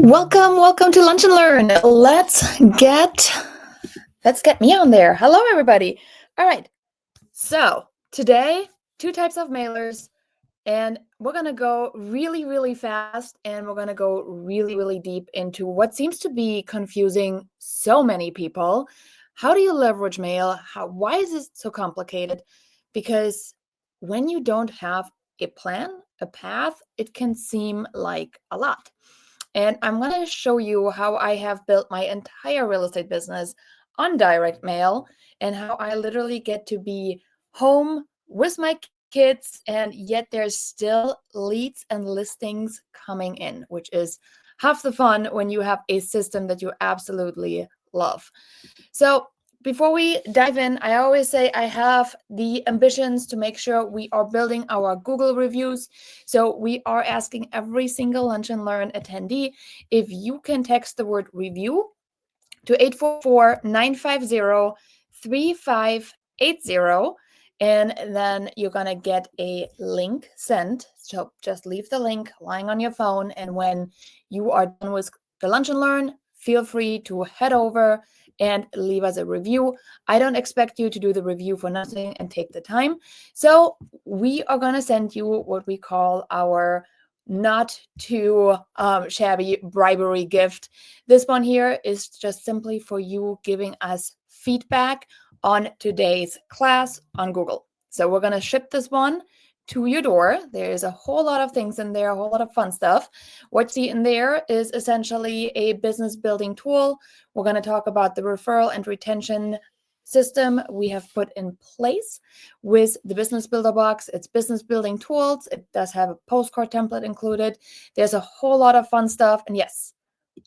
Welcome to Lunch and Learn. Let's get me on there. Hello, everybody. All right. So today, two types of mailers, and we're gonna go really fast, and we're gonna go really deep into what seems to be confusing so many people. How do you leverage mail? Why is it so complicated? Because when you don't have a plan, a path, it can seem like a lot. And I'm going to show you how I have built my entire real estate business on direct mail and how I literally get to be home with my kids, and yet there's still leads and listings coming in, which is half the fun when you have a system that you absolutely love. So before we dive in, I always say I have the ambitions to make sure we are building our Google reviews. So we are asking every single Lunch and Learn attendee if you can text the word review to 844-950-3580. And then you're going to get a link sent. So just leave the link lying on your phone. And when you are done with the Lunch and Learn, feel free to head over and leave us a review. I don't expect you to do the review for nothing and take the time. So we are going to send you what we call our not too shabby bribery gift. This one here is just simply for you giving us feedback on today's class on Google. So we're going to ship this one to your door. There's a whole lot of things in there, a whole lot of fun stuff. What you see in there is essentially a business building tool. We're going to talk about the referral and retention system we have put in place with the business builder box. It's business building tools. It does have a postcard template included. There's a whole lot of fun stuff. And yes,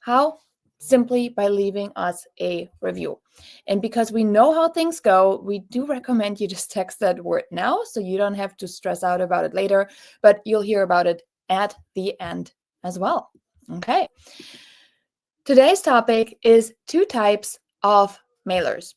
how? Simply by leaving us a review. And because we know how things go, we do recommend you just text that word now so you don't have to stress out about it later, but you'll hear about it at the end as well. Okay. Today's topic is two types of mailers.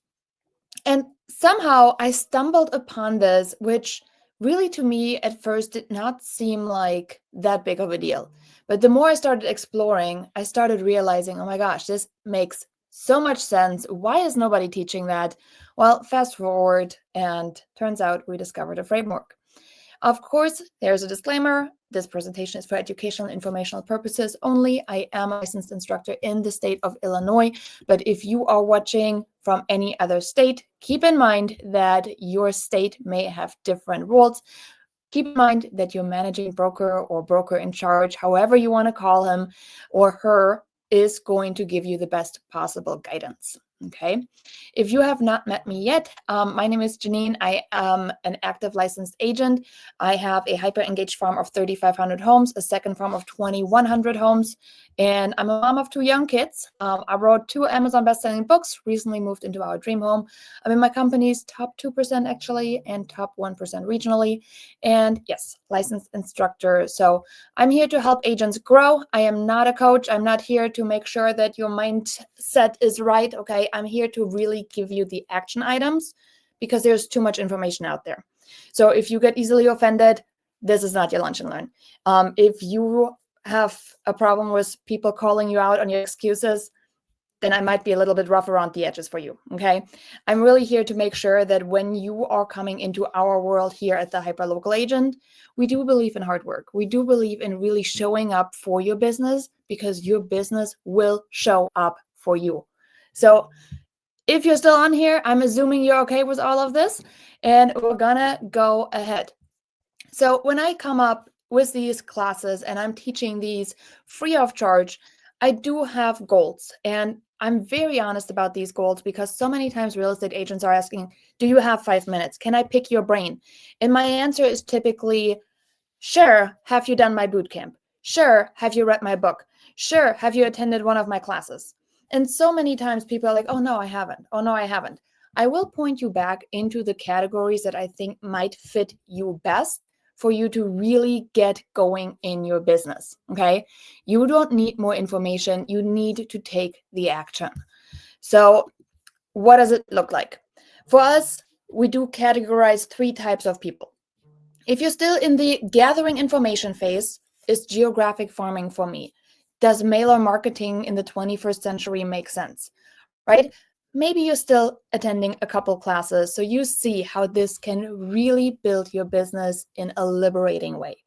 And somehow I stumbled upon this, which really to me at first did not seem like that big of a deal. But the more I started exploring, I started realizing, oh my gosh, this makes so much sense. Why is nobody teaching that? Well, fast forward, and turns out we discovered a framework. Of course, there's a disclaimer. This presentation is for educational and informational purposes only. I am a licensed instructor in the state of Illinois, but if you are watching from any other state, keep in mind that your state may have different rules. Keep in mind that your managing broker or broker in charge, however you want to call him or her, is going to give you the best possible guidance. Okay. If you have not met me yet, my name is Janine. I am an active licensed agent. I have a hyper-engaged farm of 3,500 homes, a second farm of 2,100 homes, and I'm a mom of two young kids. I wrote 2 Amazon best-selling books, recently moved into our dream home. I'm in my company's top 2% actually, and top 1% regionally. And yes, licensed instructor. So I'm here to help agents grow. I am not a coach. I'm not here to make sure that your mindset is right. Okay. I'm here to really give you the action items because there's too much information out there. So if you get easily offended, this is not your Lunch and Learn. If you have a problem with people calling you out on your excuses, then I might be a little bit rough around the edges for you, okay? I'm really here to make sure that when you are coming into our world here at the Hyperlocal Agent, we do believe in hard work. We do believe in really showing up for your business because your business will show up for you. So if you're still on here, I'm assuming you're okay with all of this, and we're gonna go ahead. So when I come up with these classes and I'm teaching these free of charge, I do have goals, and I'm very honest about these goals because so many times real estate agents are asking, do you have 5 minutes? Can I pick your brain? And my answer is typically, sure, have you done my boot camp? Sure, have you read my book? Sure, have you attended one of my classes? And so many times people are like, oh no, I haven't. Oh no, I haven't. I will point you back into the categories that I think might fit you best for you to really get going in your business, okay? You don't need more information. You need to take the action. So what does it look like? For us, we do categorize 3 types of people. If you're still in the gathering information phase, it's geographic farming for me. does mailer marketing in the 21st century make sense, right? Maybe you're still attending a couple classes, so you see how this can really build your business in a liberating way.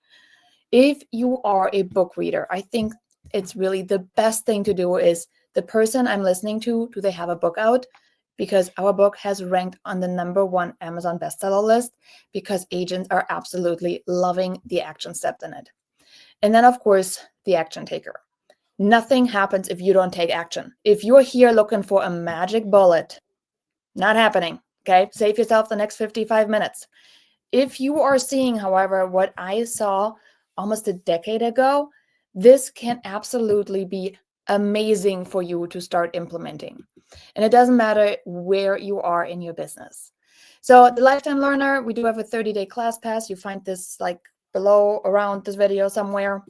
If you are a book reader, I think it's really the best thing to do is the person I'm listening to, do they have a book out? Because our book has ranked on the #1 Amazon bestseller list because agents are absolutely loving the action steps in it. And then, of course, the action taker. Nothing happens if you don't take action. If you're here looking for a magic bullet, not happening. Okay, save yourself the next 55 minutes. If you are seeing, however, what I saw almost a decade ago, this can absolutely be amazing for you to start implementing. And it doesn't matter where you are in your business. So the Lifetime Learner, we do have a 30-day class pass. You find this like below around this video somewhere.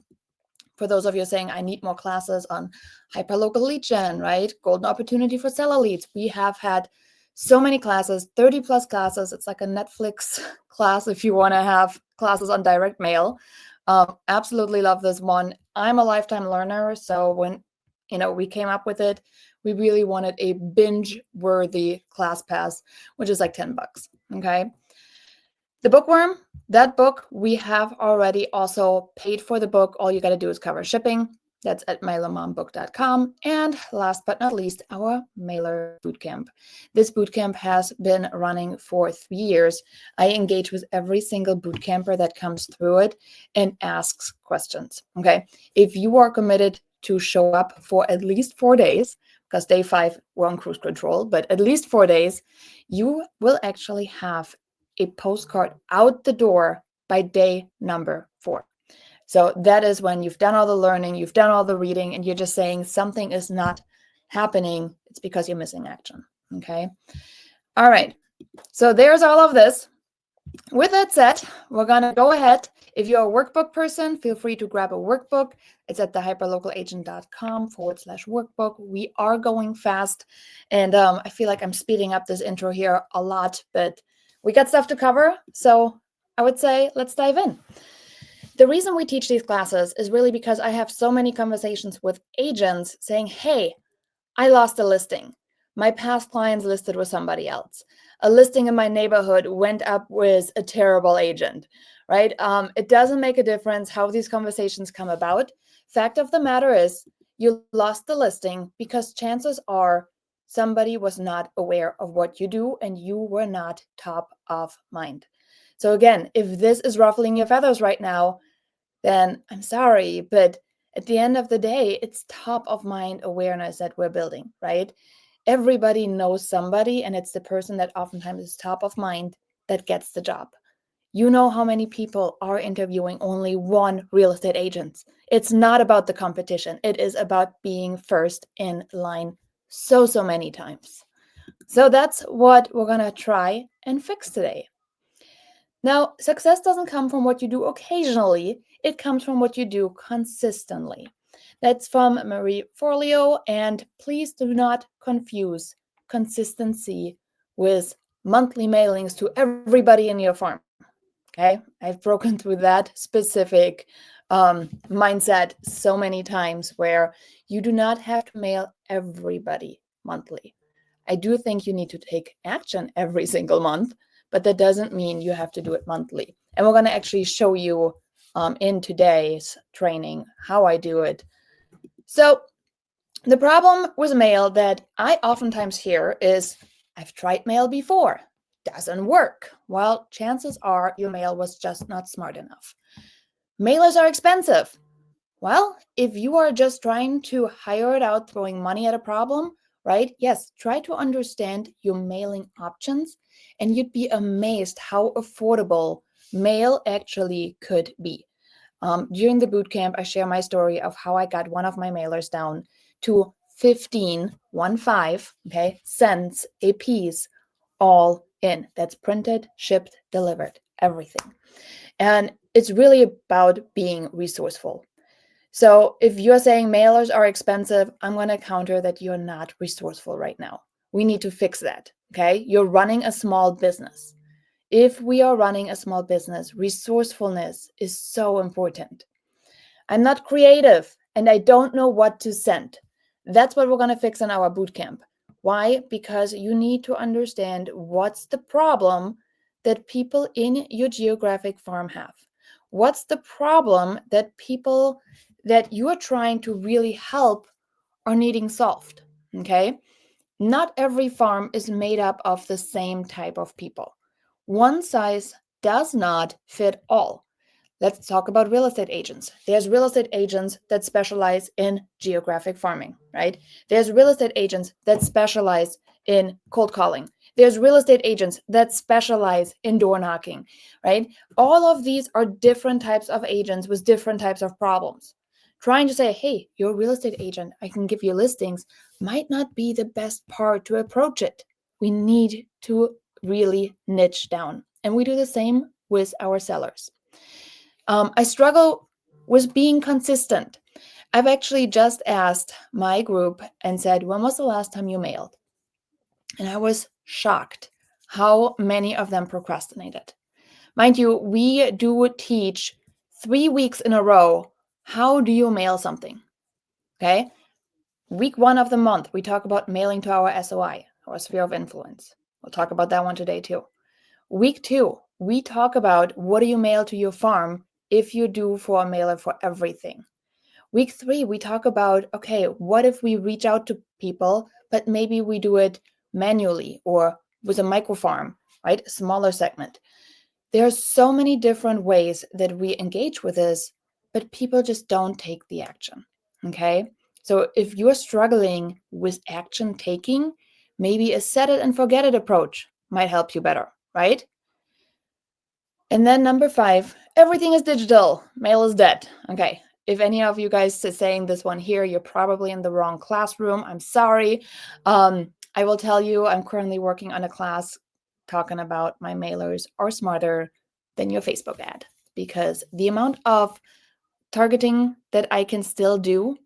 For those of you saying, I need more classes on hyperlocal lead gen, right? Golden opportunity for seller leads. We have had so many classes, 30 plus classes. It's like a Netflix class if you want to have classes on direct mail. Absolutely love this one. I'm a lifetime learner. So when we came up with it, we really wanted a binge-worthy class pass, which is like 10 bucks. Okay. The Bookworm, that book, we have already also paid for the book. All you got to do is cover shipping. That's at mailermombook.com. And last but not least, our mailer bootcamp. This bootcamp has been running for 3 years. I engage with every single bootcamper that comes through it and asks questions. Okay. If you are committed to show up for at least 4 days, because day 5 we're on cruise control, but at least 4 days, you will actually have a postcard out the door by day number 4. So that is when you've done all the learning, you've done all the reading, and you're just saying something is not happening. It's because you're missing action. Okay. All right. So there's all of this. With that said, we're going to go ahead. If you're a workbook person, feel free to grab a workbook. It's at thehyperlocalagent.com/workbook. We are going fast. And I feel like I'm speeding up this intro here a lot, but we got stuff to cover. So I would say let's dive in. The reason we teach these classes is really because I have so many conversations with agents saying, hey, I lost a listing. My past clients listed with somebody else. A listing in my neighborhood went up with a terrible agent, right? It doesn't make a difference how these conversations come about. Fact of the matter is you lost the listing because chances are somebody was not aware of what you do and you were not top of mind. So again, if this is ruffling your feathers right now, then I'm sorry, but at the end of the day, it's top of mind awareness that we're building, right? Everybody knows somebody, and it's the person that oftentimes is top of mind that gets the job. You know how many people are interviewing only one real estate agent. It's not about the competition. It is about being first in line so many times. So that's what we're going to try and fix today. Now, success doesn't come from what you do occasionally. It comes from what you do consistently. That's from Marie Forleo, and please do not confuse consistency with monthly mailings to everybody in your farm. Okay, I've broken through that specific mindset so many times where you do not have to mail everybody monthly. I do think you need to take action every single month, but that doesn't mean you have to do it monthly. And we're going to actually show you in today's training how I do it. So the problem with mail that I oftentimes hear is, I've tried mail before. Doesn't work. Well, chances are your mail was just not smart enough. Mailers are expensive. Well, if you are just trying to hire it out, throwing money at a problem, right? Yes, try to understand your mailing options, and you'd be amazed how affordable mail actually could be. During the bootcamp, I share my story of how I got one of my mailers down to 15 cents a piece, all in. That's printed, shipped, delivered, everything. And it's really about being resourceful. So if you're saying mailers are expensive, I'm going to counter that you're not resourceful right now. We need to fix that. Okay. You're running a small business. If we are running a small business, resourcefulness is so important. I'm not creative. and I don't know what to send. That's what we're going to fix in our bootcamp. Why? Because you need to understand what's the problem that people in your geographic farm have. What's the problem that people that you are trying to really help are needing solved? Okay? Not every farm is made up of the same type of people. One size does not fit all. Let's talk about real estate agents. There's real estate agents that specialize in geographic farming, right? There's real estate agents that specialize in cold calling. There's real estate agents that specialize in door knocking, right? All of these are different types of agents with different types of problems. Trying to say, hey, you're a real estate agent, I can give you listings, might not be the best part to approach it. We need to really niche down. And we do the same with our sellers. I struggle with being consistent. I've actually just asked my group and said, when was the last time you mailed? And I was shocked how many of them procrastinated. Mind you, we do teach 3 weeks in a row. How do you mail something? Okay. Week 1 of the month, we talk about mailing to our SOI, our sphere of influence. We'll talk about that one today too. Week 2, we talk about what do you mail to your farm if you do for a mailer for everything. Week 3, we talk about, okay, what if we reach out to people, but maybe we do it manually or with a microfarm, right? A smaller segment. There are so many different ways that we engage with this, but people just don't take the action, okay? So if you're struggling with action taking, maybe a set it and forget it approach might help you better, right? And then number 5, everything is digital. Mail is dead. Okay. If any of you guys are saying this one here, you're probably in the wrong classroom. I'm sorry. I will tell you, I'm currently working on a class talking about my mailers are smarter than your Facebook ad, because the amount of targeting that I can still do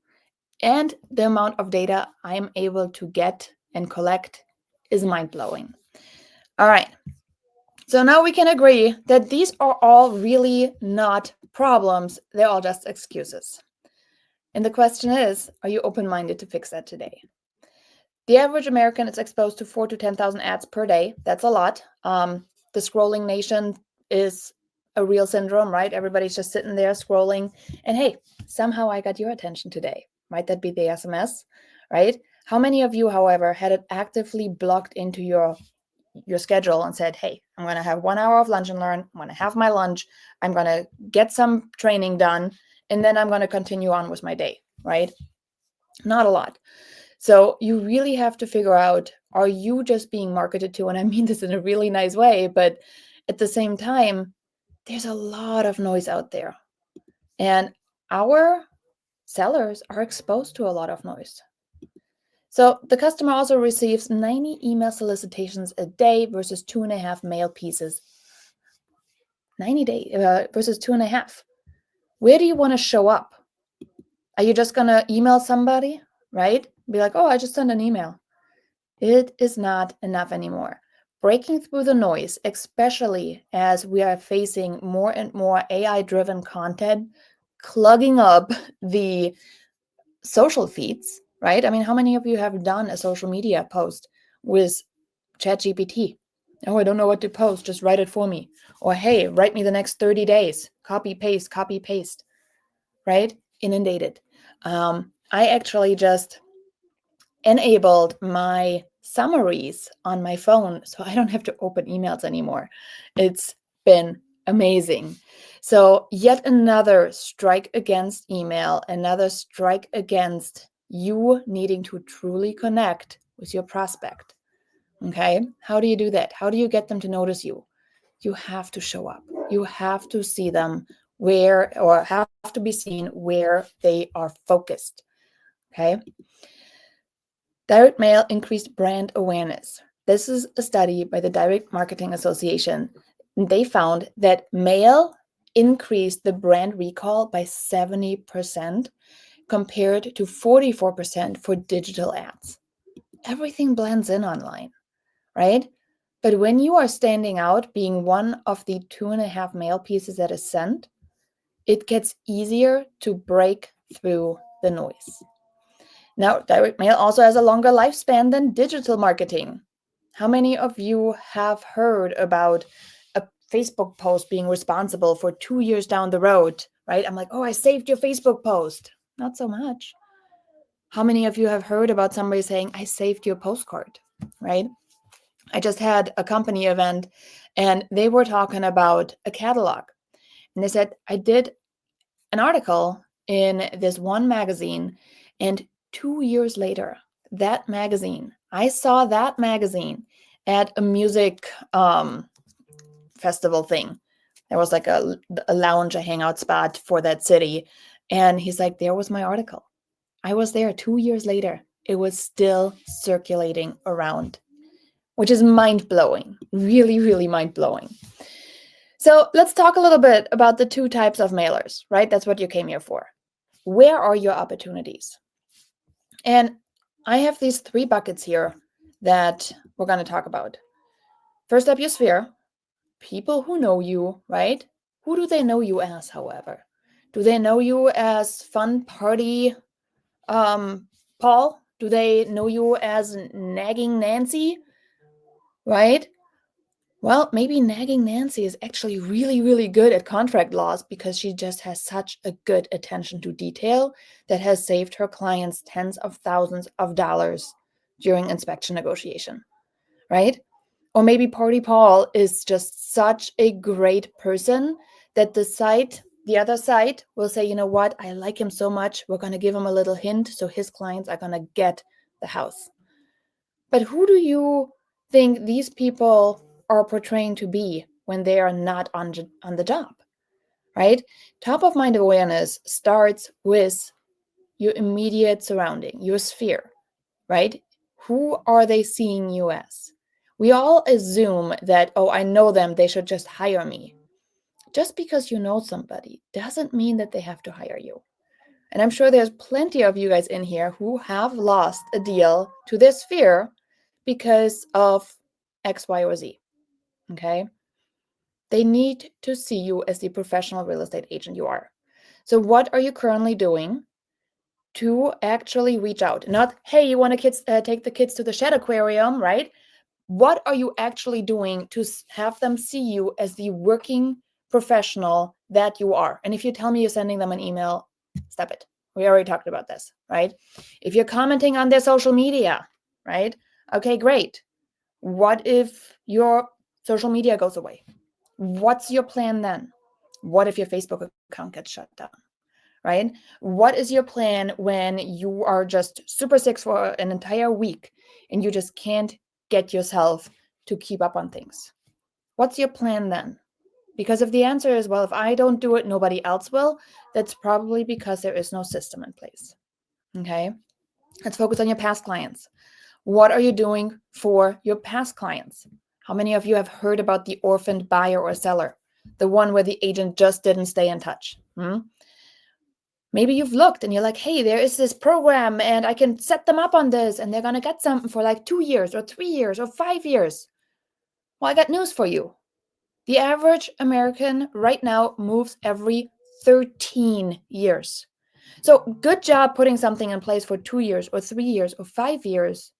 and the amount of data I'm able to get and collect is mind-blowing. All right. So now we can agree that these are all really not problems. They're all just excuses. And the question is, are you open-minded to fix that today? The average American is exposed to 4,000 to 10,000 ads per day. That's a lot. The scrolling nation is a real syndrome, right? Everybody's just sitting there scrolling. And hey, somehow I got your attention today. Might that be the SMS, right? How many of you, however, had it actively blocked into your schedule and said, hey, I'm going to have 1 hour of lunch and learn. I'm going to have my lunch. I'm going to get some training done. And then I'm going to continue on with my day, right? Not a lot. So you really have to figure out, are you just being marketed to? And I mean this in a really nice way, but at the same time, there's a lot of noise out there. And our sellers are exposed to a lot of noise. So the customer also receives 90 email solicitations a day versus 2.5 mail pieces. 90 days versus 2.5. Where do you want to show up? Are you just going to email somebody, right? Be like, oh, I just sent an email. It is not enough anymore. Breaking through the noise, especially as we are facing more and more AI-driven content, clogging up the social feeds, right? I mean, how many of you have done a social media post with ChatGPT? Oh, I don't know what to post. Just write it for me. Or, hey, write me the next 30 days. Copy, paste, right? Inundated. I actually just enabled my summaries on my phone so I don't have to open emails anymore. It's been amazing. So yet another strike against email, another strike against you needing to truly connect with your prospect. Okay, how do you do that? How do you get them to notice you? You have to show up. You have to see them where, or have to be seen where they are focused. Okay. Direct mail increased brand awareness. This is a study by the Direct Marketing Association. They found that mail increased the brand recall by 70% compared to 44% for digital ads. Everything blends in online, right? But when you are standing out, being one of the 2.5 mail pieces that is sent, it gets easier to break through the noise. Now, direct mail also has a longer lifespan than digital marketing. How many of you have heard about a Facebook post being responsible for 2 years down the road, right? I'm like, oh, I saved your Facebook post. Not so much. How many of you have heard about somebody saying, I saved your postcard, right? I just had a company event and they were talking about a catalog. And they said, I did an article in this one magazine, and 2 years later, I saw that magazine at a music festival thing. There was like a lounge, a hangout spot for that city. And he's like, there was my article. I was there 2 years later. It was still circulating around, which is mind-blowing, really, really mind-blowing. So let's talk a little bit about the two types of mailers, right? That's what you came here for. Where are your opportunities? And I have these 3 buckets here that we're going to talk about. First up, your sphere. People who know you, right? Who do they know you as, however? Do they know you as fun party Paul? Do they know you as nagging Nancy, right? Well, maybe nagging Nancy is actually really, really good at contract laws because she just has such a good attention to detail that has saved her clients tens of thousands of dollars during inspection negotiation, right? Or maybe Party Paul is just such a great person that the other side will say, you know what, I like him so much, we're going to give him a little hint so his clients are going to get the house. But who do you think these people are portraying to be when they are not on the job, right? Top of mind awareness starts with your immediate surrounding, your sphere, right? Who are they seeing you as? We all assume that, oh, I know them, they should just hire me. Just because you know somebody doesn't mean that they have to hire you. And I'm sure there's plenty of you guys in here who have lost a deal to their sphere because of X, Y, or Z. Okay? They need to see you as the professional real estate agent you are. So what are you currently doing to actually reach out? Not, hey, you want to take the kids to the shed aquarium, right? What are you actually doing to have them see you as the working professional that you are? And if you tell me you're sending them an email, stop it. We already talked about this, right? If you're commenting on their social media, right? Okay, great. What if your social media goes away? What's your plan then? What if your Facebook account gets shut down, right? What is your plan when you are just super sick for an entire week and you just can't get yourself to keep up on things? What's your plan then? Because if the answer is, well, if I don't do it, nobody else will, that's probably because there is no system in place. Okay? Let's focus on your past clients. What are you doing for your past clients? How many of you have heard about the orphaned buyer or seller? The one where the agent just didn't stay in touch. Maybe you've looked and you're like, hey, there is this program and I can set them up on this and they're going to get something for like 2 years or 3 years or 5 years. Well, I got news for you. The average American right now moves every 13 years. So good job putting something in place for 2 years or 3 years or 5 years.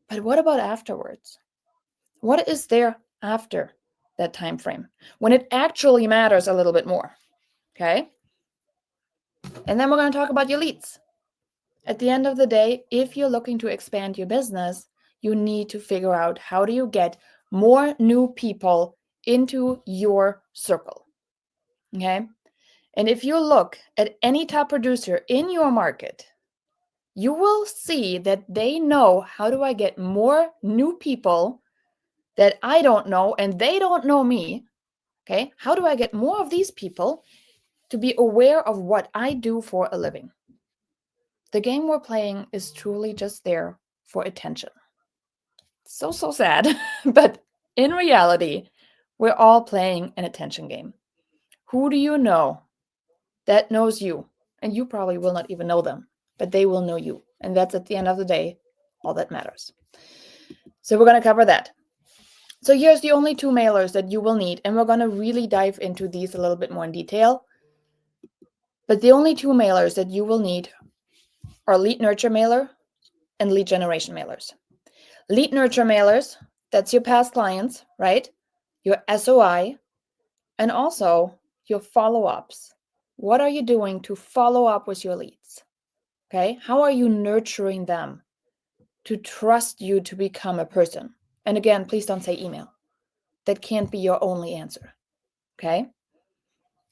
But what about afterwards? What is there after that time frame when it actually matters a little bit more? Okay. And then we're going to talk about your leads. At the end of the day, if you're looking to expand your business, you need to figure out how do you get more new people into your circle. Okay. And if you look at any top producer in your market, you will see that they know how do I get more new people that I don't know and they don't know me. Okay. How do I get more of these people to be aware of what I do for a living? The game we're playing is truly just there for attention. So sad. But in reality, we're all playing an attention game. Who do you know that knows you? And you probably will not even know them, but they will know you. And that's at the end of the day, all that matters. So we're going to cover that. So here's the only 2 mailers that you will need. And we're going to really dive into these a little bit more in detail. But the only 2 mailers that you will need are lead nurture mailer and lead generation mailers. Lead nurture mailers, that's your past clients, right? Your SOI, and also your follow-ups. What are you doing to follow up with your leads? Okay, how are you nurturing them to trust you to become a person? And again, please don't say email. That can't be your only answer. Okay,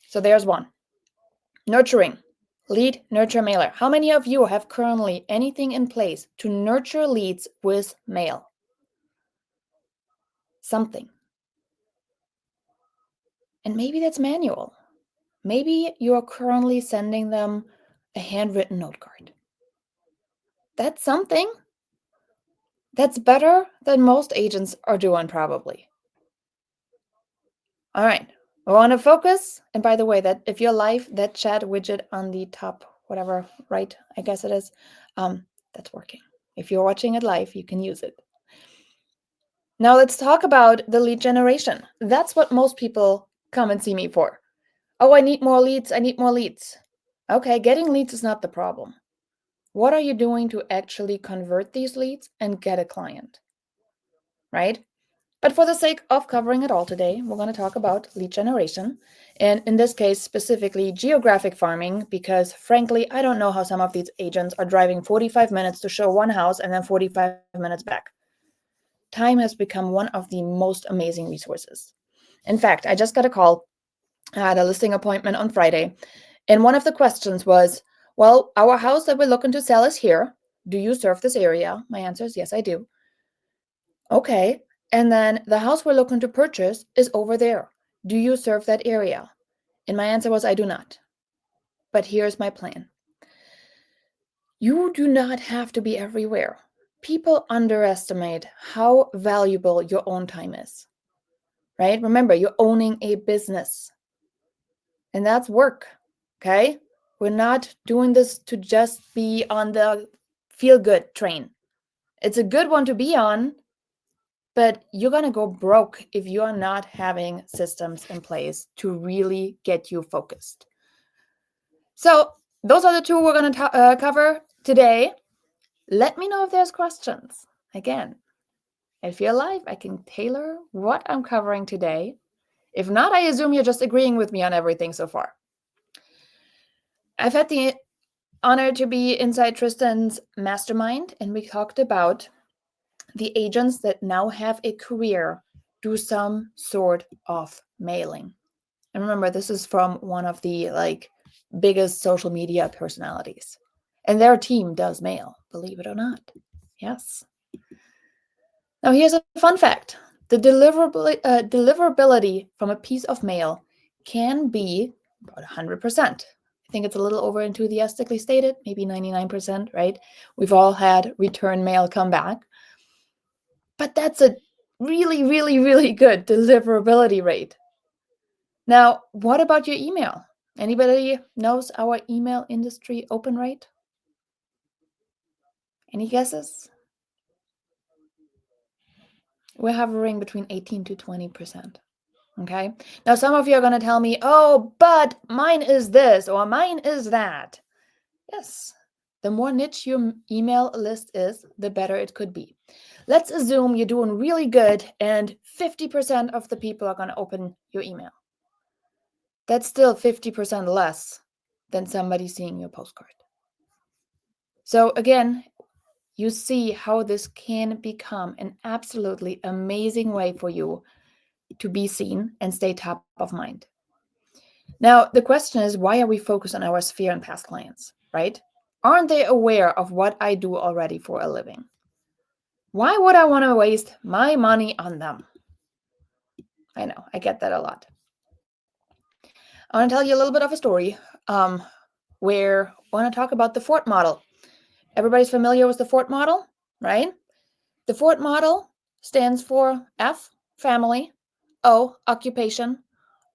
so there's one. Nurturing, lead nurture mailer. How many of you have currently anything in place to nurture leads with mail? Something. And maybe that's manual. Maybe you're currently sending them a handwritten note card. That's something. That's better than most agents are doing, probably. All right, I want to focus. And by the way, that if you're live, that chat widget on the top, whatever, right, I guess it is, that's working. If you're watching it live, you can use it. Now let's talk about the lead generation. That's what most people come and see me for. Oh, I need more leads. I need more leads. Okay, getting leads is not the problem. What are you doing to actually convert these leads and get a client, right? But for the sake of covering it all today, we're going to talk about lead generation. And in this case, specifically geographic farming, because frankly, I don't know how some of these agents are driving 45 minutes to show one house and then 45 minutes back. Time has become one of the most amazing resources. In fact, I just got a call. I had a listing appointment on Friday. And one of the questions was, well, our house that we're looking to sell is here. Do you serve this area? My answer is yes, I do. Okay. And then the house we're looking to purchase is over there. Do you serve that area? And my answer was, I do not. But here's my plan. You do not have to be everywhere. People underestimate how valuable your own time is, right? Remember, you're owning a business. And that's work, okay? We're not doing this to just be on the feel-good train. It's a good one to be on, but you're going to go broke if you are not having systems in place to really get you focused. So those are the two we're going to cover today. Let me know if there's questions. Again, if you're live, I can tailor what I'm covering today. If not, I assume you're just agreeing with me on everything so far. I've had the honor to be inside Tristan's mastermind, and we talked about the agents that now have a career do some sort of mailing. And remember, this is from one of the biggest social media personalities. And their team does mail, believe it or not. Yes. Now here's a fun fact. The deliverability from a piece of mail can be about 100%. I think it's a little over enthusiastically stated, maybe 99%, right? We've all had return mail come back. But that's a really, really, really good deliverability rate. Now, what about your email? Anybody knows our email industry open rate? Any guesses? We're hovering between 18 to 20%. Okay. Now, some of you are going to tell me, oh, but mine is this or mine is that. Yes. The more niche your email list is, the better it could be. Let's assume you're doing really good and 50% of the people are going to open your email. That's still 50% less than somebody seeing your postcard. So again, you see how this can become an absolutely amazing way for you to be seen and stay top of mind. Now, the question is, why are we focused on our sphere and past clients, right? Aren't they aware of what I do already for a living? Why would I want to waste my money on them? I know, I get that a lot. I want to tell you a little bit of a story where I want to talk about the Ford model. Everybody's familiar with the Ford model, right? The Ford model stands for F, family, O, occupation,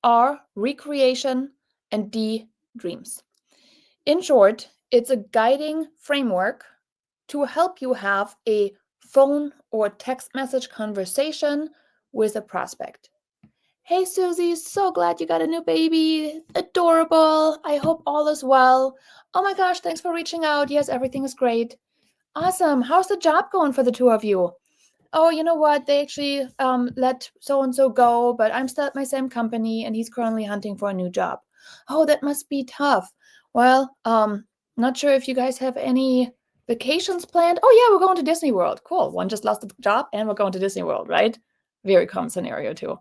R, recreation, and D, dreams. In short, it's a guiding framework to help you have a phone or text message conversation with a prospect. Hey, Susie, so glad you got a new baby. Adorable. I hope all is well. Oh my gosh, thanks for reaching out. Yes, everything is great. Awesome. How's the job going for the two of you? Oh, you know what? They actually let so and so go, but I'm still at my same company and he's currently hunting for a new job. Oh, that must be tough. Well, not sure if you guys have any vacations planned. Oh yeah, we're going to Disney World. Cool. One just lost a job and we're going to Disney World, right? Very common scenario too.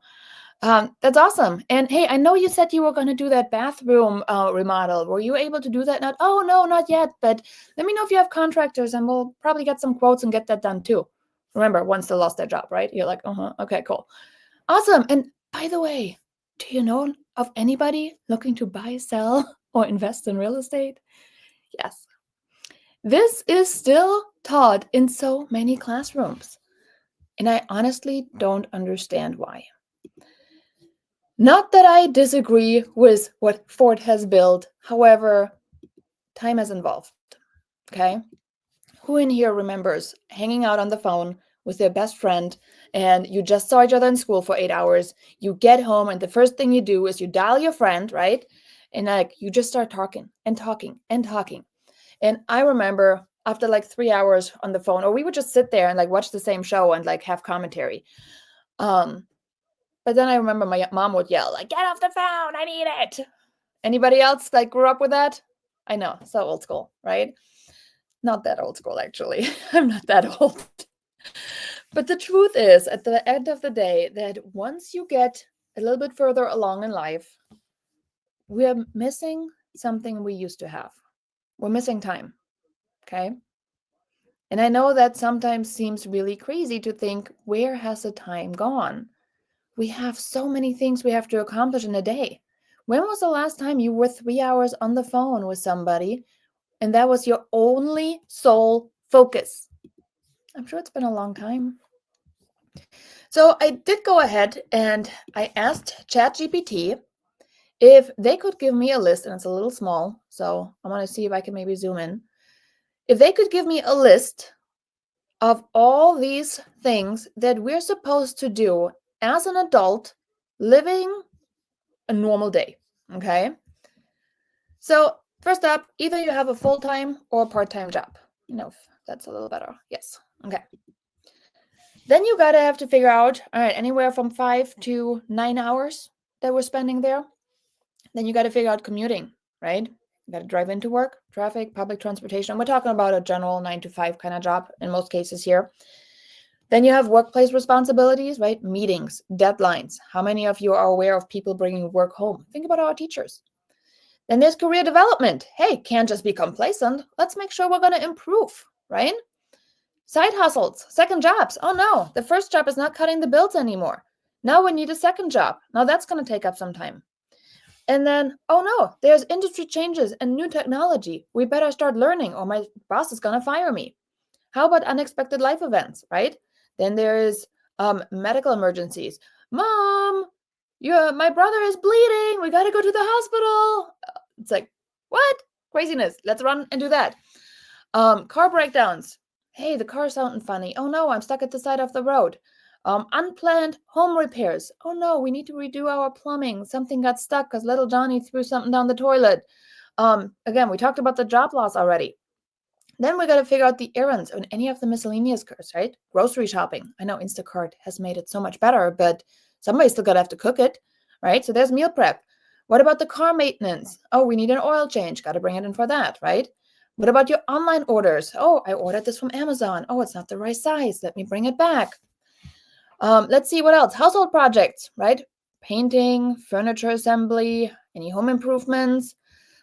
That's awesome. And hey, I know you said you were going to do that bathroom remodel. Were you able to do that? Not? Oh no, not yet. But let me know if you have contractors, and we'll probably get some quotes and get that done too. Remember, one still lost their job, right? You're like, okay, cool, awesome. And by the way, do you know of anybody looking to buy, sell, or invest in real estate? Yes, this is still taught in so many classrooms, and I honestly don't understand why. Not that I disagree with what Ford has built. However, time has evolved. Okay. Who in here remembers hanging out on the phone with their best friend and you just saw each other in school for 8 hours? You get home and the first thing you do is you dial your friend, right? And like you just start talking and talking and talking. And I remember after like 3 hours on the phone, or we would just sit there and like watch the same show and like have commentary. But then I remember my mom would yell, like, get off the phone, I need it. Anybody else like grew up with that? I know, so old school, right? Not that old school, actually. I'm not that old. But the truth is, at the end of the day, that once you get a little bit further along in life, we're missing something we used to have. We're missing time, okay? And I know that sometimes seems really crazy to think, where has the time gone? We have so many things we have to accomplish in a day. When was the last time you were 3 hours on the phone with somebody and that was your only sole focus? I'm sure it's been a long time. So I did go ahead and I asked ChatGPT if they could give me a list, and it's a little small, so I want to see if I can maybe zoom in. If they could give me a list of all these things that we're supposed to do as an adult living a normal day, okay? So first up, either you have a full-time or a part-time job. That's a little better. Yes, okay. Then you gotta have to figure out, all right, anywhere from 5 to 9 hours that we're spending there. Then you gotta figure out commuting, right? You gotta drive into work, traffic, public transportation. We're talking about a general 9 to 5 kind of job in most cases here. Then you have workplace responsibilities, right? Meetings, deadlines. How many of you are aware of people bringing work home? Think about our teachers. Then there's career development. Hey, can't just be complacent. Let's make sure we're going to improve, right? Side hustles, second jobs. Oh no, the first job is not cutting the bills anymore. Now we need a second job. Now that's going to take up some time. And then, oh no, there's industry changes and new technology. We better start learning or my boss is going to fire me. How about unexpected life events, right? Then there is medical emergencies. Mom, my brother is bleeding. We got to go to the hospital. It's like, what? Craziness. Let's run and do that. Car breakdowns. Hey, the car's sounding funny. Oh no, I'm stuck at the side of the road. Unplanned home repairs. Oh no, we need to redo our plumbing. Something got stuck because little Johnny threw something down the toilet. Again, we talked about the job loss already. Then we got to figure out the errands and any of the miscellaneous cars, right? Grocery shopping. I know Instacart has made it so much better, but somebody's still got to have to cook it, right? So there's meal prep. What about the car maintenance? Oh, we need an oil change. Got to bring it in for that, right? What about your online orders? Oh, I ordered this from Amazon. Oh, it's not the right size. Let me bring it back. Let's see what else. Household projects, right? Painting, furniture assembly, any home improvements.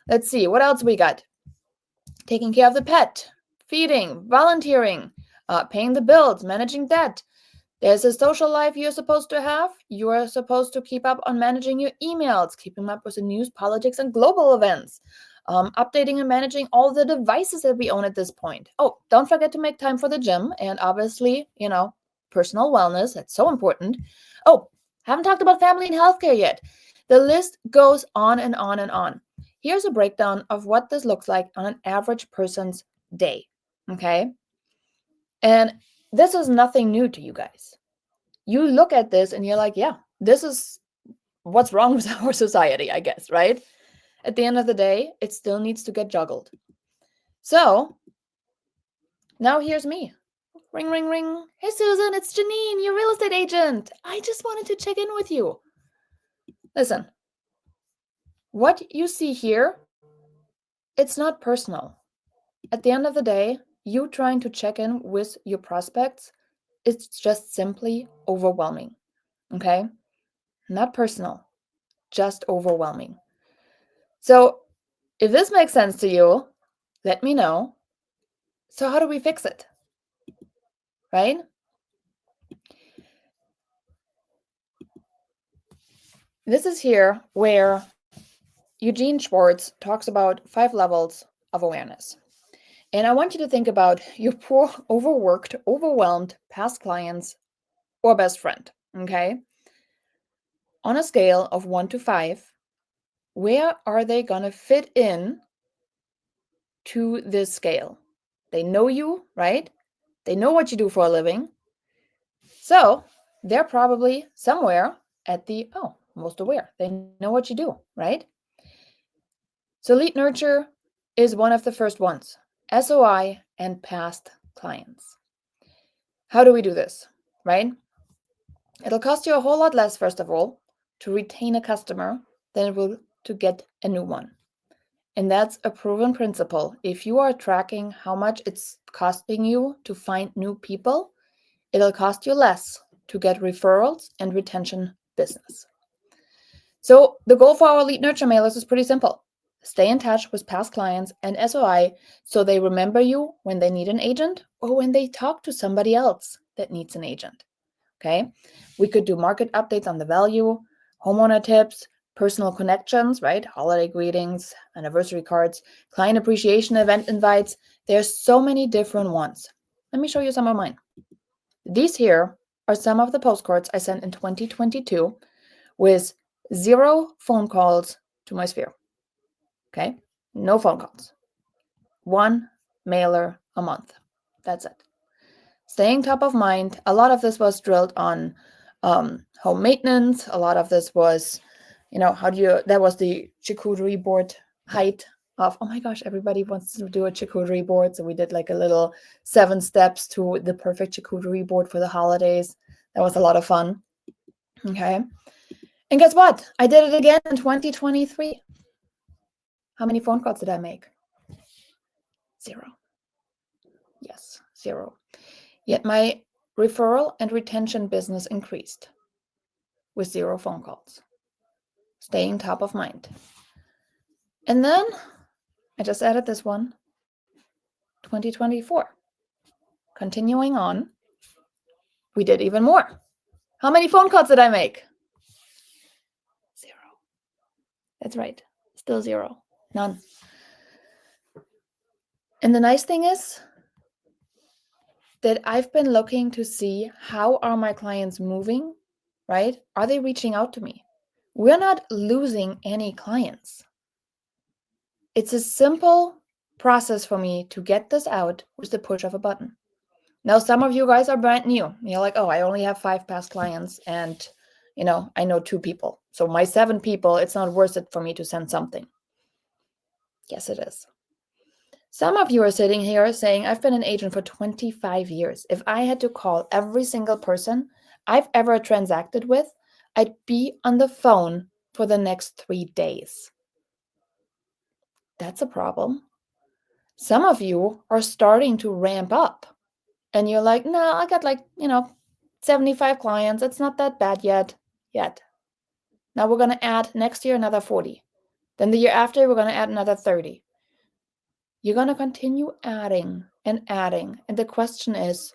Let's see what else we got. Taking care of the pet, feeding, volunteering, paying the bills, managing debt. There's a social life you're supposed to have. You are supposed to keep up on managing your emails, keeping up with the news, politics, and global events, updating and managing all the devices that we own at this point. Oh, don't forget to make time for the gym and obviously, personal wellness. That's so important. Oh, haven't talked about family and healthcare yet. The list goes on and on and on. Here's a breakdown of what this looks like on an average person's day, okay? And this is nothing new to you guys. You look at this and you're like, yeah, this is what's wrong with our society, I guess, right? At the end of the day, it still needs to get juggled. So now here's me. Ring, ring, ring. Hey, Susan, it's Janine, your real estate agent. I just wanted to check in with you. Listen, what you see here, it's not personal. At the end of the day, you trying to check in with your prospects, it's just simply overwhelming. Okay? Not personal, just overwhelming. So if this makes sense to you, let me know. So how do we fix it? Right? This is here where Eugene Schwartz talks about 5 levels of awareness. And I want you to think about your poor, overworked, overwhelmed past clients or best friend, okay? On a scale of 1 to 5, where are they going to fit in to this scale? They know you, right? They know what you do for a living. So they're probably somewhere at the, most aware. They know what you do, right? So lead nurture is one of the first ones, SOI and past clients. How do we do this, right? It'll cost you a whole lot less, first of all, to retain a customer than it will to get a new one. And that's a proven principle. If you are tracking how much it's costing you to find new people, it'll cost you less to get referrals and retention business. So the goal for our lead nurture mailers is pretty simple. Stay in touch with past clients and SOI so they remember you when they need an agent or when they talk to somebody else that needs an agent. Okay? We could do market updates on the value, homeowner tips, personal connections, right? Holiday greetings, anniversary cards, client appreciation event invites. There's so many different ones. Let me show you some of mine. These here are some of the postcards I sent in 2022 with 0 phone calls to my sphere. Okay? No phone calls. 1 mailer a month. That's it. Staying top of mind. A lot of this was drilled on home maintenance. A lot of this was, that was the charcuterie board height of, oh my gosh, everybody wants to do a charcuterie board. So we did like a little 7 steps to the perfect charcuterie board for the holidays. That was a lot of fun. Okay. And guess what? I did it again in 2023. How many phone calls did I make? 0. Yes, 0. Yet my referral and retention business increased with 0 phone calls. Staying top of mind. And then I just added this one, 2024. Continuing on, we did even more. How many phone calls did I make? 0. That's right. Still 0. None. And the nice thing is that I've been looking to see how are my clients moving, right? Are they reaching out to me? We're not losing any clients. It's a simple process for me to get this out with the push of a button. Now, some of you guys are brand new. You're like, oh, I only have 5 past clients and, I know 2 people. So my 7 people, it's not worth it for me to send something. Yes, it is. Some of you are sitting here saying, I've been an agent for 25 years. If I had to call every single person I've ever transacted with, I'd be on the phone for the next 3 days. That's a problem. Some of you are starting to ramp up and you're like, no, I got 75 clients. It's not that bad yet. Now we're going to add next year another 40. Then the year after, we're going to add another 30. You're going to continue adding and adding. And the question is,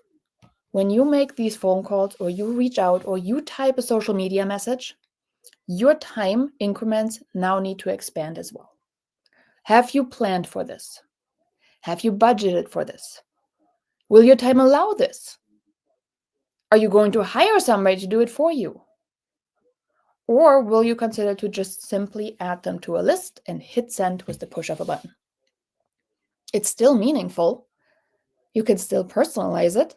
when you make these phone calls or you reach out or you type a social media message, your time increments now need to expand as well. Have you planned for this? Have you budgeted for this? Will your time allow this? Are you going to hire somebody to do it for you? Or will you consider to just simply add them to a list and hit send with the push of a button? It's still meaningful. You can still personalize it.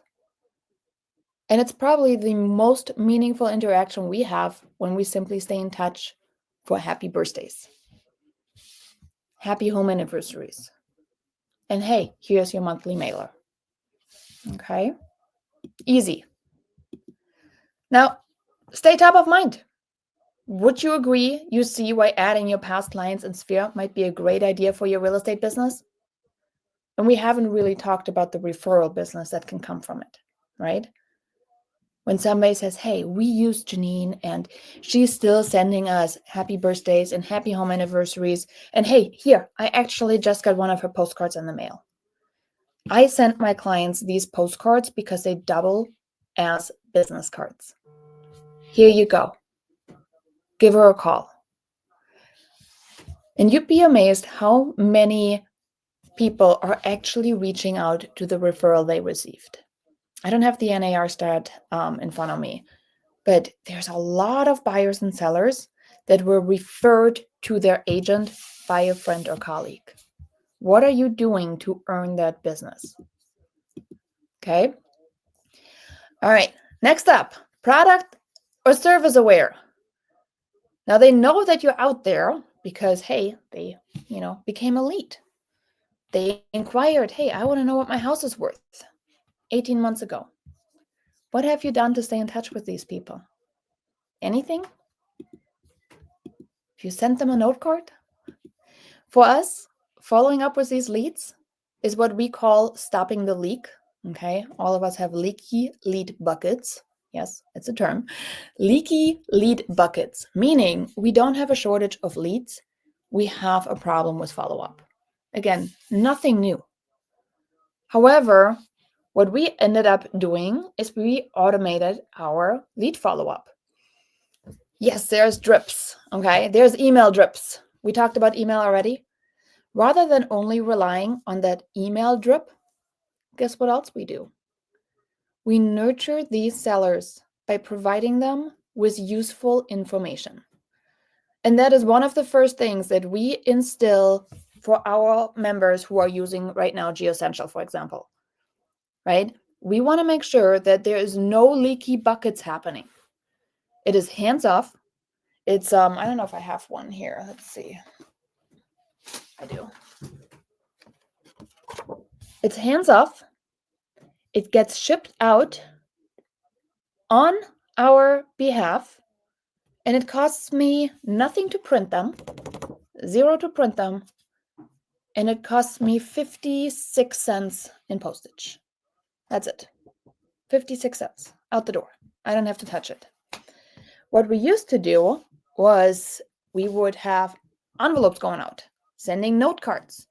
And it's probably the most meaningful interaction we have when we simply stay in touch for happy birthdays, happy home anniversaries. And hey, here's your monthly mailer. Okay, easy. Now, stay top of mind. Would you agree you see why adding your past clients and sphere might be a great idea for your real estate business? And we haven't really talked about the referral business that can come from it, right? When somebody says, hey, we use Janine and she's still sending us happy birthdays and happy home anniversaries. And hey, here, I actually just got one of her postcards in the mail. I sent my clients these postcards because they double as business cards. Here you go. Give her a call. And you'd be amazed how many people are actually reaching out to the referral they received. I don't have the NAR stat in front of me, but there's a lot of buyers and sellers that were referred to their agent by a friend or colleague. What are you doing to earn that business? Okay. All right. Next up, product or service aware. Now they know that you're out there because, hey, they, became a lead. They inquired, hey, I want to know what my house is worth 18 months ago. What have you done to stay in touch with these people? Anything? If you sent them a note card? For us, following up with these leads is what we call stopping the leak. Okay, all of us have leaky lead buckets. Yes, it's a term. Leaky lead buckets, meaning we don't have a shortage of leads. We have a problem with follow-up. Again, nothing new. However, what we ended up doing is we automated our lead follow-up. Yes, there's drips, okay? There's email drips. We talked about email already. Rather than only relying on that email drip, guess what else we do? We nurture these sellers by providing them with useful information. And that is one of the first things that we instill for our members who are using right now GeoCentral, for example, right? We want to make sure that there is no leaky buckets happening. It is hands off. It's, I don't know if I have one here. Let's see. I do. It's hands off. It gets shipped out on our behalf, and it costs me nothing to print them, zero to print them, and it costs me 56 cents in postage. That's it. 56 cents out the door. I don't have to touch it. What we used to do was we would have envelopes going out, sending note cards.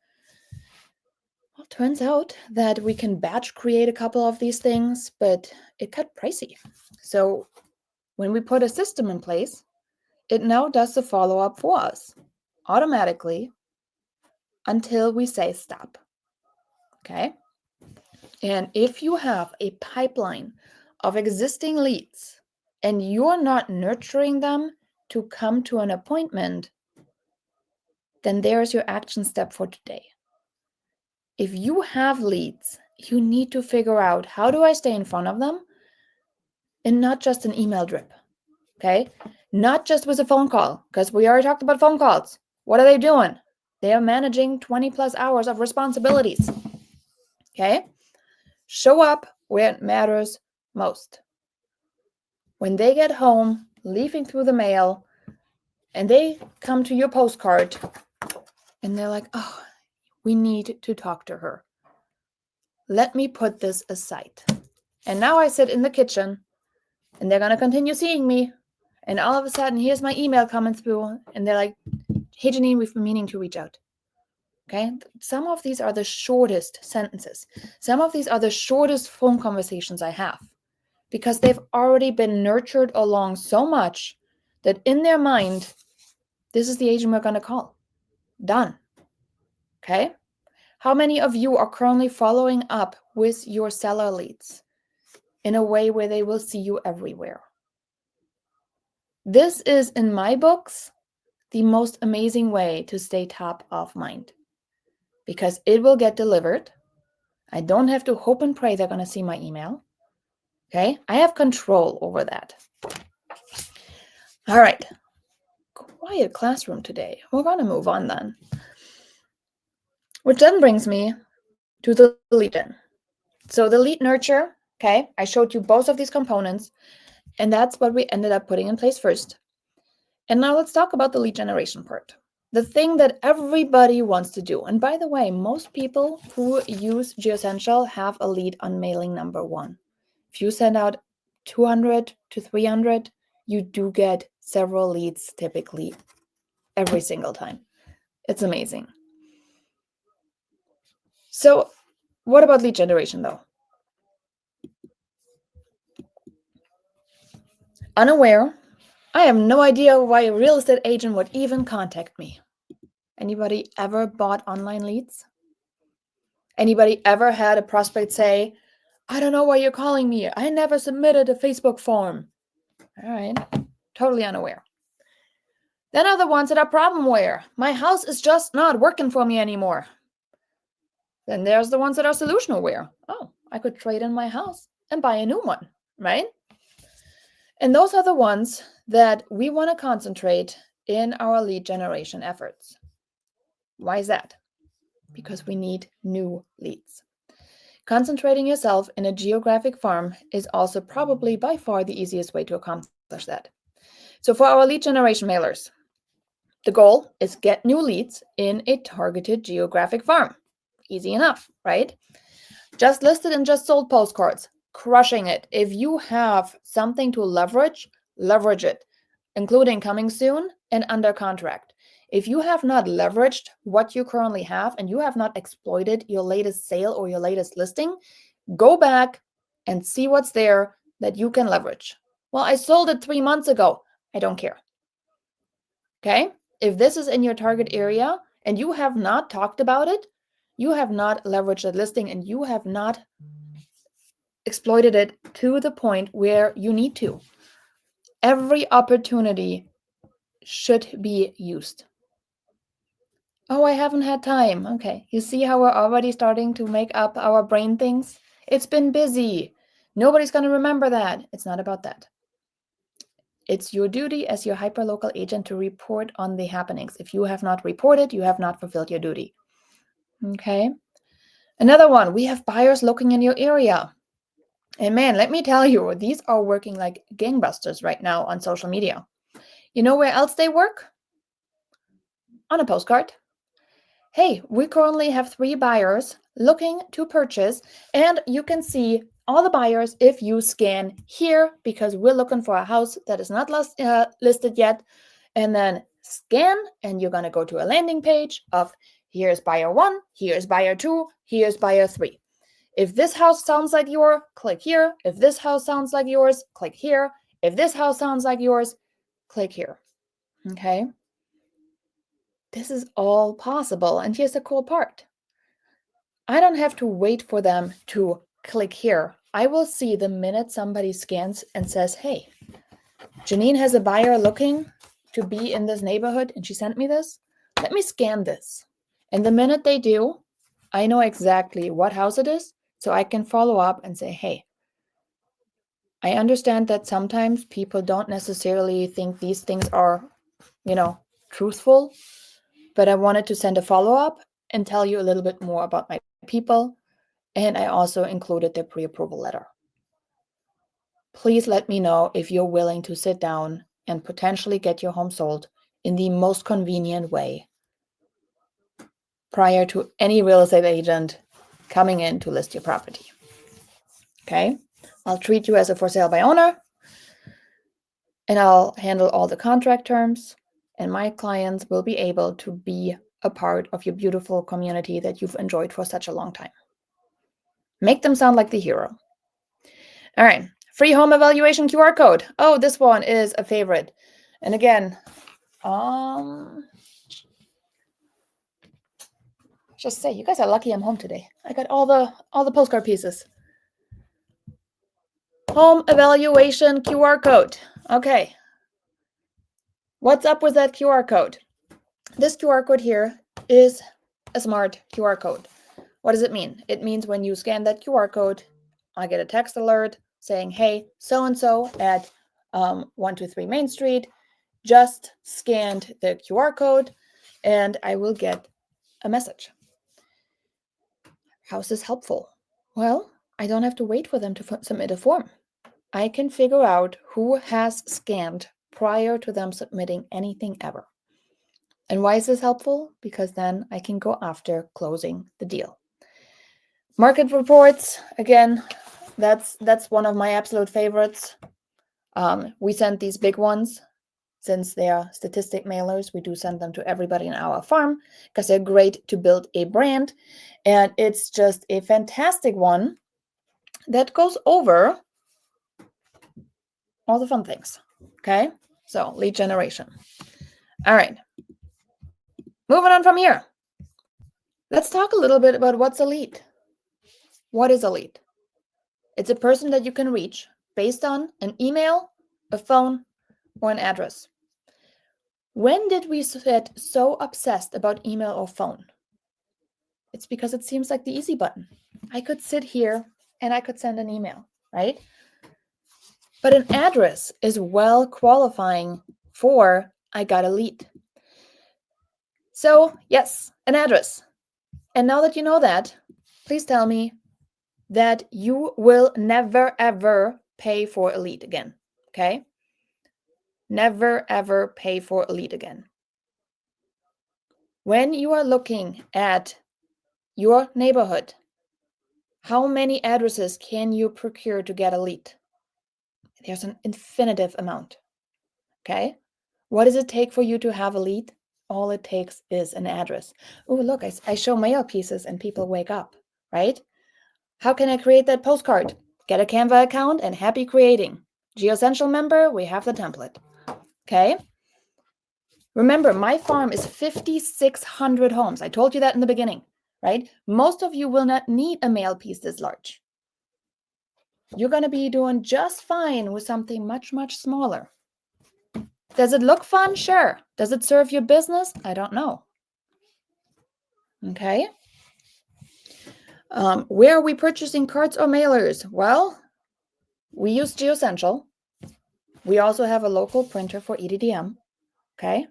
Well, turns out that we can batch create a couple of these things, but it got pricey. So when we put a system in place, it now does the follow-up for us automatically until we say stop. Okay? And if you have a pipeline of existing leads and you're not nurturing them to come to an appointment, then there's your action step for today. If you have leads, you need to figure out, how do I stay in front of them and not just an email drip? Okay? Not just with a phone call, because we already talked about phone calls. What are they doing? They are managing 20 plus hours of responsibilities. Okay? Show up where it matters most. When they get home, leafing through the mail, and they come to your postcard, and they're like, oh, we need to talk to her. Let me put this aside. And now I sit in the kitchen, and they're going to continue seeing me. And all of a sudden, here's my email coming through, and they're like, hey, Janine, we've been meaning to reach out. Okay? Some of these are the shortest sentences. Some of these are the shortest phone conversations I have, because they've already been nurtured along so much that in their mind, this is the agent we're going to call. Done. Okay? How many of you are currently following up with your seller leads in a way where they will see you everywhere? This is, in my books, the most amazing way to stay top of mind, because it will get delivered. I don't have to hope and pray they're going to see my email. Okay, I have control over that. All right, quiet classroom today. We're going to move on then. Which then brings me to the lead gen. So the lead nurture, okay, I showed you both of these components, and that's what we ended up putting in place first. And now let's talk about the lead generation part. The thing that everybody wants to do. And by the way, most people who use GeoCentral have a lead on mailing number 1. If you send out 200 to 300, you do get several leads typically every single time. It's amazing. So what about lead generation though? Unaware, I have no idea why a real estate agent would even contact me. Anybody ever bought online leads? Anybody ever had a prospect say, I don't know why you're calling me. I never submitted a Facebook form. All right, totally unaware. Then are the ones that are problemware. My house is just not working for me anymore. Then there's the ones that are solution aware. Oh, I could trade in my house and buy a new one, right? And those are the ones that we want to concentrate in our lead generation efforts. Why is that? Because we need new leads. Concentrating yourself in a geographic farm is also probably by far the easiest way to accomplish that. So for our lead generation mailers, the goal is get new leads in a targeted geographic farm. Easy enough, right? Just listed and just sold postcards, crushing it. If you have something to leverage, leverage it, including coming soon and under contract. If you have not leveraged what you currently have and you have not exploited your latest sale or your latest listing, go back and see what's there that you can leverage. Well, I sold it 3 months ago. I don't care. Okay? If this is in your target area and you have not talked about it, you have not leveraged that listing and you have not exploited it to the point where you need to. Every opportunity should be used. Oh, I haven't had time. Okay. You see how we're already starting to make up our brain things? It's been busy. Nobody's going to remember that. It's not about that. It's your duty as your hyperlocal agent to report on the happenings. If you have not reported, you have not fulfilled your duty. Okay. Another one, we have buyers looking in your area. And man, let me tell you, these are working like gangbusters right now on social media. You know where else they work? On a postcard. Hey, we currently have 3 buyers looking to purchase, and you can see all the buyers if you scan here, because we're looking for a house that is not listed yet, and then scan, and you're going to go to a landing page of here's buyer 1, here's buyer 2, here's buyer 3. If this house sounds like yours, click here. If this house sounds like yours, click here. If this house sounds like yours, click here. Okay? This is all possible. And here's the cool part. I don't have to wait for them to click here. I will see the minute somebody scans and says, hey, Janine has a buyer looking to be in this neighborhood and she sent me this. Let me scan this. And the minute they do, I know exactly what house it is, so I can follow up and say, hey, I understand that sometimes people don't necessarily think these things are, truthful, but I wanted to send a follow-up and tell you a little bit more about my people, and I also included the pre-approval letter. Please let me know if you're willing to sit down and potentially get your home sold in the most convenient way prior to any real estate agent coming in to list your property. Okay? I'll treat you as a for sale by owner, and I'll handle all the contract terms, and my clients will be able to be a part of your beautiful community that you've enjoyed for such a long time. Make them sound like the hero. All right, free home evaluation QR code. Oh, this one is a favorite. And again, just say, you guys are lucky I'm home today. I got all the postcard pieces. Home evaluation QR code. Okay. What's up with that QR code? This QR code here is a smart QR code. What does it mean? It means when you scan that QR code, I get a text alert saying, hey, so-and-so at 123 Main Street just scanned the QR code and I will get a message. How is this helpful? Well, I don't have to wait for them to submit a form. I can figure out who has scanned prior to them submitting anything ever. And why is this helpful? Because then I can go after closing the deal. Market reports, again, that's one of my absolute favorites. We send these big ones. Since they are statistic mailers, we do send them to everybody in our farm because they're great to build a brand. And it's just a fantastic one that goes over all the fun things. Okay, so lead generation. All right, moving on from here. Let's talk a little bit about what's a lead. What is a lead? It's a person that you can reach based on an email, a phone, or an address. When did we get so obsessed about email or phone? It's because it seems like the easy button. I could sit here and I could send an email, right? But an address is well qualifying for I got a lead. So yes, an address. And now that you know that, please tell me that you will never, ever pay for a lead again, okay? Never, ever pay for a lead again. When you are looking at your neighborhood, how many addresses can you procure to get a lead? There's an infinitive amount, okay? What does it take for you to have a lead? All it takes is an address. Oh, look, I show mail pieces and people wake up, right? How can I create that postcard? Get a Canva account and happy creating. GeoCentral member, we have the template. Okay? Remember, my farm is 5,600 homes. I told you that in the beginning, right? Most of you will not need a mail piece this large. You're going to be doing just fine with something much, much smaller. Does it look fun? Sure. Does it serve your business? I don't know. Okay. Where are we purchasing cards or mailers? Well, we use GeoCentral. We also have a local printer for EDDM. Okay.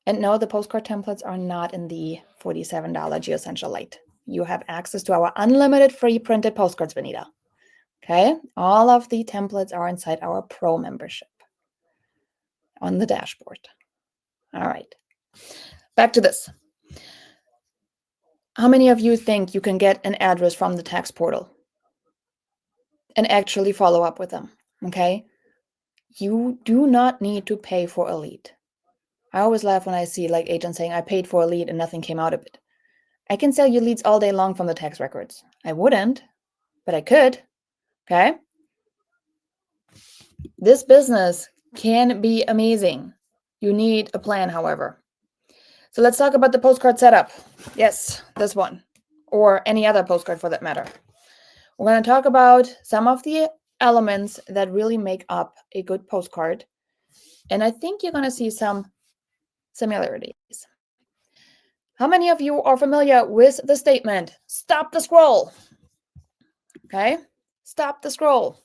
And no, the postcard templates are not in the $47 GeoCentral Lite. You have access to our unlimited free printed postcards, Benita. Okay. All of the templates are inside our Pro membership on the dashboard. All right. Back to this. How many of you think you can get an address from the tax portal and actually follow up with them? Okay. You do not need to pay for a lead. I always laugh when I see like agents saying, I paid for a lead and nothing came out of it. I can sell you leads all day long from the tax records. I wouldn't, but I could. Okay. This business can be amazing. You need a plan, however. So let's talk about the postcard setup. Yes, this one, or any other postcard for that matter. We're going to talk about some of the elements that really make up a good postcard. And I think you're going to see some similarities. How many of you are familiar with the statement, stop the scroll? Okay, stop the scroll.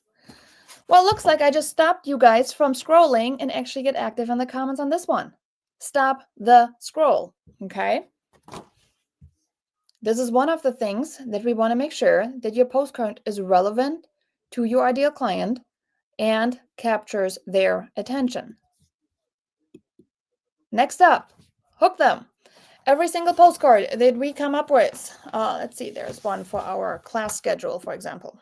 Well, looks like I just stopped you guys from scrolling and actually get active in the comments on this one. Stop the scroll, okay? This is one of the things that we want to make sure that your postcard is relevant to your ideal client and captures their attention. Next up, hook them. Every single postcard that we come up with, let's see, there's one for our class schedule, for example.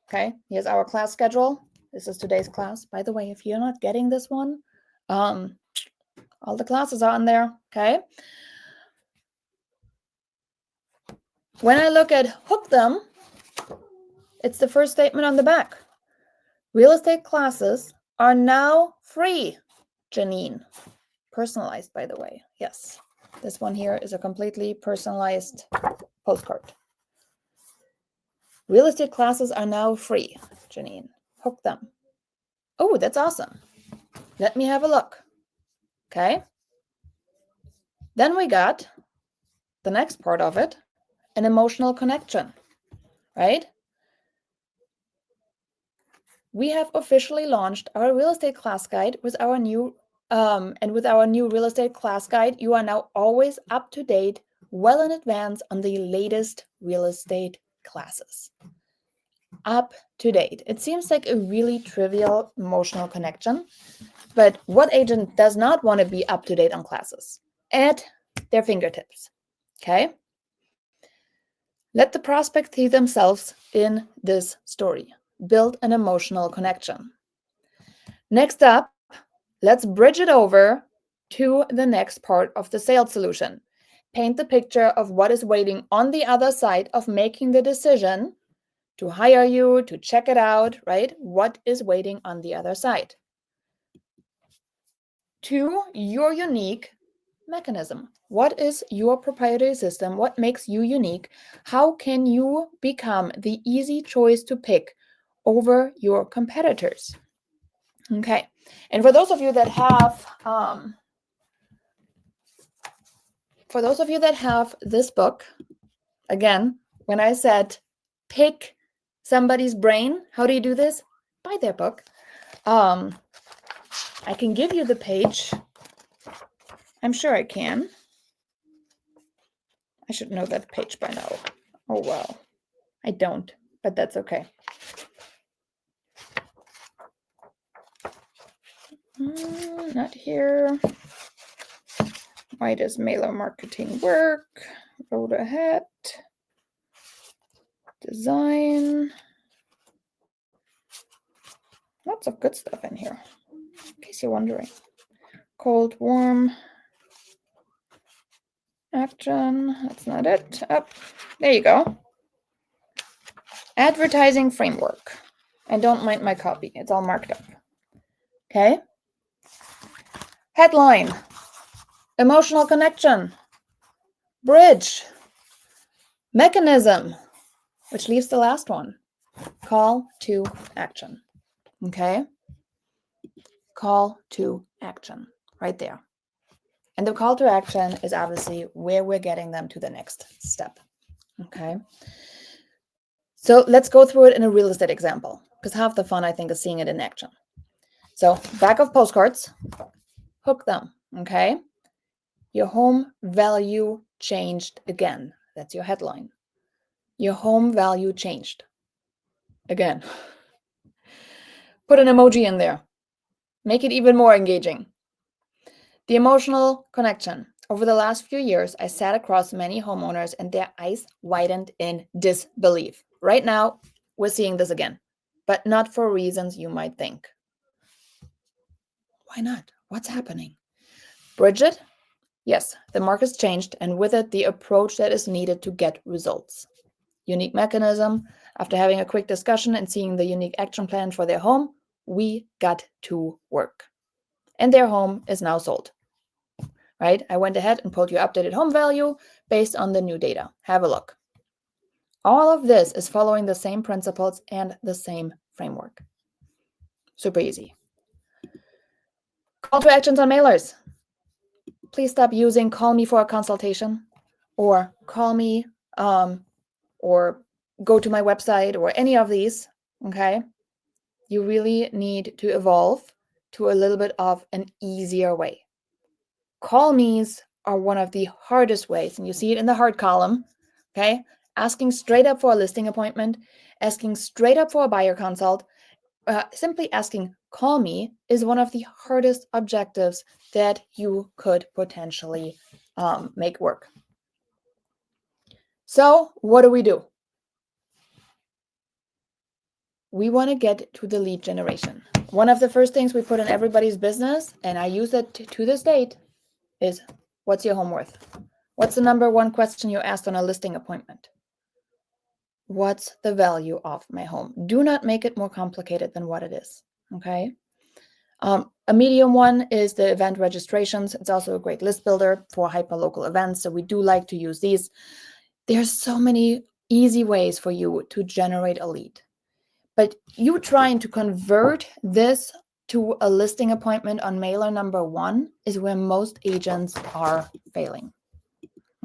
Okay, here's our class schedule. This is today's class. By the way, if you're not getting this one, all the classes are on there, okay? When I look at hook them, it's the first statement on the back. Real estate classes are now free, Janine. Personalized, by the way. Yes, this one here is a completely personalized postcard. Real estate classes are now free, Janine. Hook them. Oh, that's awesome. Let me have a look. Okay. Then we got the next part of it, an emotional connection, right? we have officially launched our real estate class guide with our new real estate class guide, you are now always up to date, well in advance on the latest real estate classes. Up to date. It seems like a really trivial emotional connection, but what agent does not want to be up to date on classes at their fingertips? Okay. Let the prospect see themselves in this story. Build an emotional connection. Next up, let's bridge it over to the next part of the sales solution. Paint the picture of what is waiting on the other side of making the decision to hire you, to check it out, right? What is waiting on the other side? To your unique mechanism. What is your proprietary system? What makes you unique? How can you become the easy choice to pick over your competitors? Okay. And for those of you that have this book, again, when I said pick somebody's brain, how do you do this? Buy their book. I can give you the page. I'm sure I can. I should know that page by now. Oh, well, I don't, but that's okay. Not here. Why does mailer marketing work? Road ahead. Design. Lots of good stuff in here, in case you're wondering. Cold, warm. Action. That's not it. Up. There you go. Advertising framework. And don't mind my copy. It's all marked up. Okay. Headline. Emotional connection. Bridge. Mechanism. Which leaves the last one. Call to action. Okay. Call to action. Right there. And the call to action is obviously where we're getting them to the next step. Okay. So let's go through it in a real estate example, because half the fun, I think, is seeing it in action. So back of postcards, hook them. Okay. Your home value changed again. That's your headline. Your home value changed again. Put an emoji in there. Make it even more engaging. The emotional connection. Over the last few years, I sat across many homeowners and their eyes widened in disbelief. Right now, we're seeing this again, but not for reasons you might think. Why not? What's happening? Bridget? Yes, the market's changed, and with it, the approach that is needed to get results. Unique mechanism. After having a quick discussion and seeing the unique action plan for their home, we got to work. And their home is now sold. Right? I went ahead and pulled your updated home value based on the new data. Have a look. All of this is following the same principles and the same framework. Super easy. Call to actions on mailers. Please stop using call me for a consultation or call me or go to my website or any of these. Okay. You really need to evolve to a little bit of an easier way. Call me's are one of the hardest ways, and you see it in the hard column. Okay. Asking straight up for a listing appointment, asking straight up for a buyer consult, simply asking call me is one of the hardest objectives that you could potentially make work. So what do? We want to get to the lead generation. One of the first things we put in everybody's business, and I use it to this date, is what's your home worth? What's the number one question you asked on a listing appointment? What's the value of my home? Do not make it more complicated than what it is. Okay. A medium one is the event registrations. It's also a great list builder for hyper-local events. So we do like to use these. There's so many easy ways for you to generate a lead. But you trying to convert this to a listing appointment on mailer number 1 is where most agents are failing.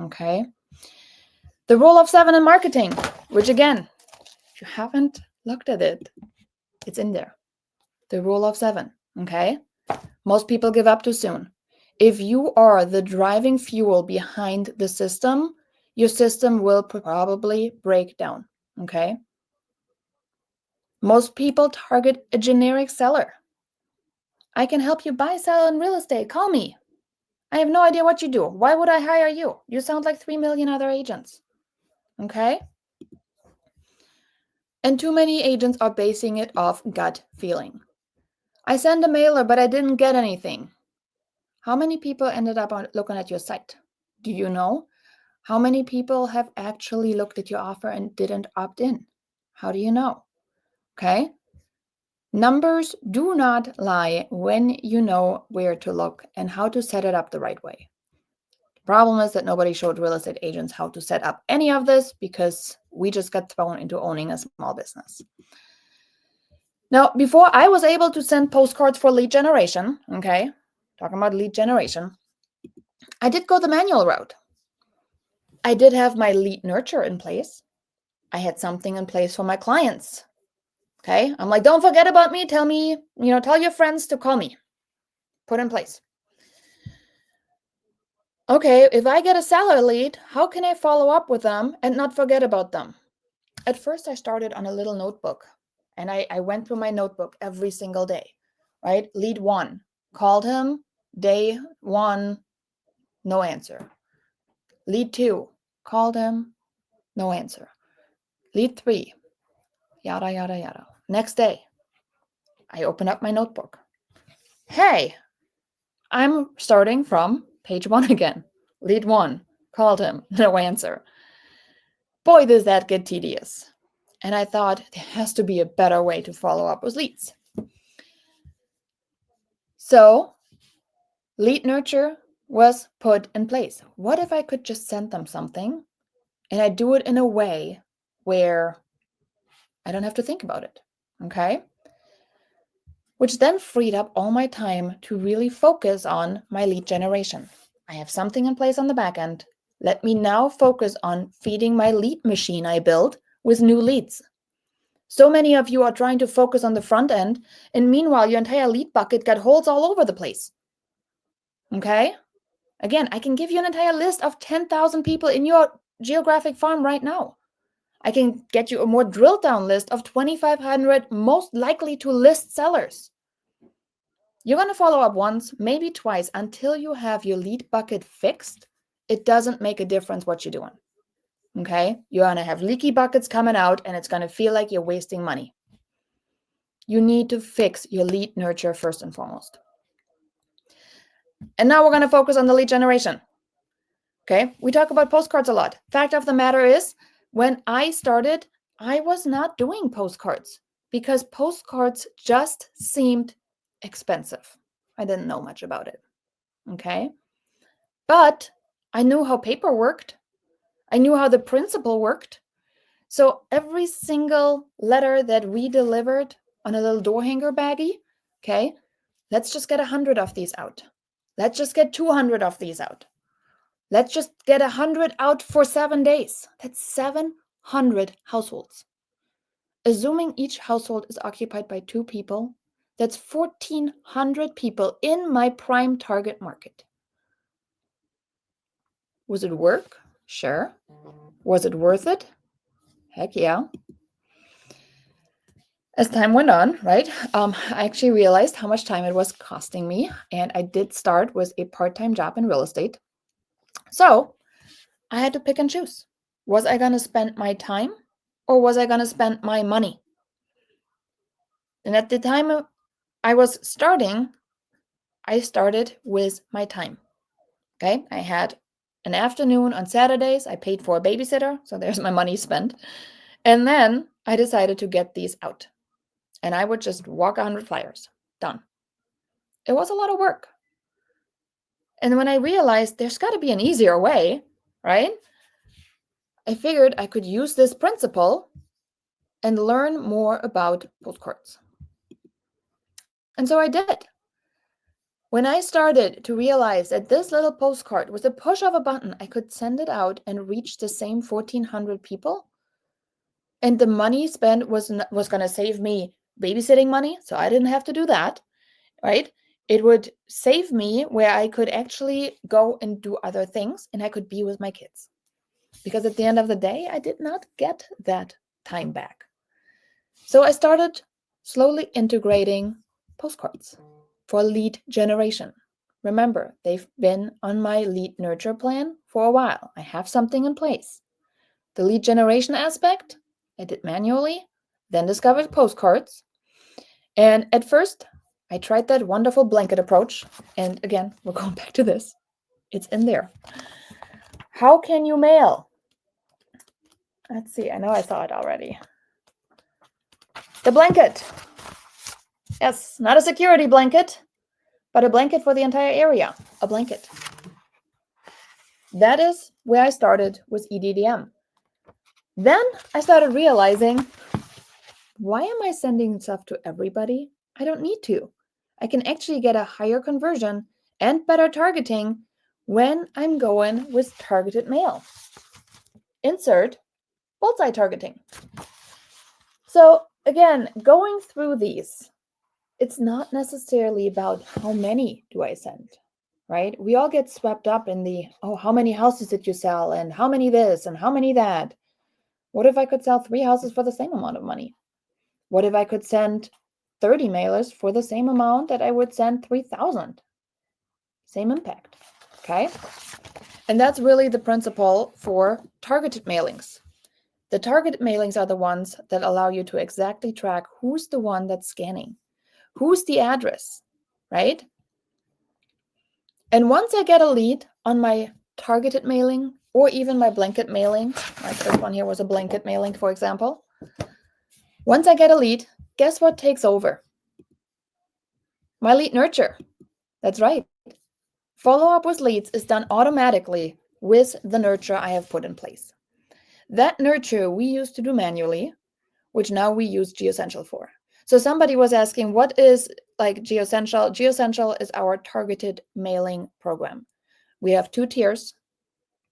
Okay. The rule of 7 in marketing, which again, if you haven't looked at it, It's in there. The rule of 7, okay? Most people give up too soon. If you are the driving fuel behind the system, your system will probably break down, okay? Most people target a generic seller. I can help you buy, sell, in real estate. Call me. I have no idea what you do. Why would I hire you? You sound like 3 million other agents, okay? And too many agents are basing it off gut feeling. I sent a mailer, but I didn't get anything. How many people ended up looking at your site? Do you know? How many people have actually looked at your offer and didn't opt in? How do you know? Okay? Numbers do not lie when you know where to look and how to set it up the right way. The problem is that nobody showed real estate agents how to set up any of this because we just got thrown into owning a small business. Now, before I was able to send postcards for lead generation, okay, talking about lead generation, I did go the manual route. I did have my lead nurture in place. I had something in place for my clients. Okay. I'm like, don't forget about me. Tell me, tell your friends to call me. Put in place. Okay. If I get a seller lead, how can I follow up with them and not forget about them? At first, I started on a little notebook and I went through my notebook every single day, right? Lead 1, called him, day 1, no answer. Lead 2, called him, no answer. Lead 3, yada, yada, yada. Next day, I open up my notebook. Hey, I'm starting from page 1 again. Lead 1, called him, no answer. Boy, does that get tedious. And I thought there has to be a better way to follow up with leads. So, lead nurture was put in place. What if I could just send them something and I do it in a way where I don't have to think about it, okay? Which then freed up all my time to really focus on my lead generation. I have something in place on the back end. Let me now focus on feeding my lead machine I built with new leads. So many of you are trying to focus on the front end, and meanwhile, your entire lead bucket got holes all over the place. Okay? Again, I can give you an entire list of 10,000 people in your geographic farm right now. I can get you a more drilled down list of 2,500 most likely to list sellers. You're going to follow up once, maybe twice, until you have your lead bucket fixed. It doesn't make a difference what you're doing. Okay? You're going to have leaky buckets coming out, and it's going to feel like you're wasting money. You need to fix your lead nurture first and foremost. And now we're going to focus on the lead generation. Okay? We talk about postcards a lot. Fact of the matter is, when I started, I was not doing postcards because postcards just seemed expensive. I didn't know much about it. Okay? But I knew how paper worked. I knew how the principle worked. So every single letter that we delivered on a little door hanger baggie, okay, let's just get 100 of these out. Let's just get 200 of these out. Let's just get 100 out for 7 days. That's 700 households. Assuming each household is occupied by 2 people, that's 1,400 people in my prime target market. Was it work? Sure. Was it worth it? Heck yeah. As time went on, right, I actually realized how much time it was costing me, and I did start with a part-time job in real estate. So I had to pick and choose. Was I going to spend my time or was I going to spend my money? And at the time I was starting, I started with my time. Okay, I had an afternoon on Saturdays. I paid for a babysitter, so there's my money spent. And then I decided to get these out. And I would just walk 100 flyers. Done. It was a lot of work. And when I realized there's got to be an easier way, right? I figured I could use this principle and learn more about postcards. And so I did. When I started to realize that this little postcard, with a push of a button, I could send it out and reach the same 1,400 people, and the money spent was going to save me babysitting money, so I didn't have to do that, right? It would save me where I could actually go and do other things and I could be with my kids. Because at the end of the day, I did not get that time back. So I started slowly integrating postcards for lead generation. Remember, they've been on my lead nurture plan for a while. I have something in place. The lead generation aspect, I did manually, then discovered postcards. And at first, I tried that wonderful blanket approach. And again, we're going back to this. It's in there. How can you mail? Let's see. I know I saw it already. The blanket. Yes, not a security blanket, but a blanket for the entire area. A blanket. That is where I started with EDDM. Then I started realizing, why am I sending stuff to everybody? I don't need to. I can actually get a higher conversion and better targeting when I'm going with targeted mail. Insert bullseye targeting. So again, going through these, it's not necessarily about how many do I send, right? We all get swept up in the, oh, how many houses did you sell and how many this and how many that? What if I could sell 3 houses for the same amount of money? What if I could send 30 mailers for the same amount that I would send 3,000? Same impact, okay? And that's really the principle for targeted mailings. The targeted mailings are the ones that allow you to exactly track who's the one that's scanning, who's the address, right? And once I get a lead on my targeted mailing or even my blanket mailing, like this one here was a blanket mailing, for example. Once I get a lead, guess what takes over? My lead nurture. That's right. Follow-up with leads is done automatically with the nurture I have put in place. That nurture we used to do manually, which now we use GeoCentral for. So somebody was asking, what is like GeoCentral? GeoCentral is our targeted mailing program. We have 2 tiers.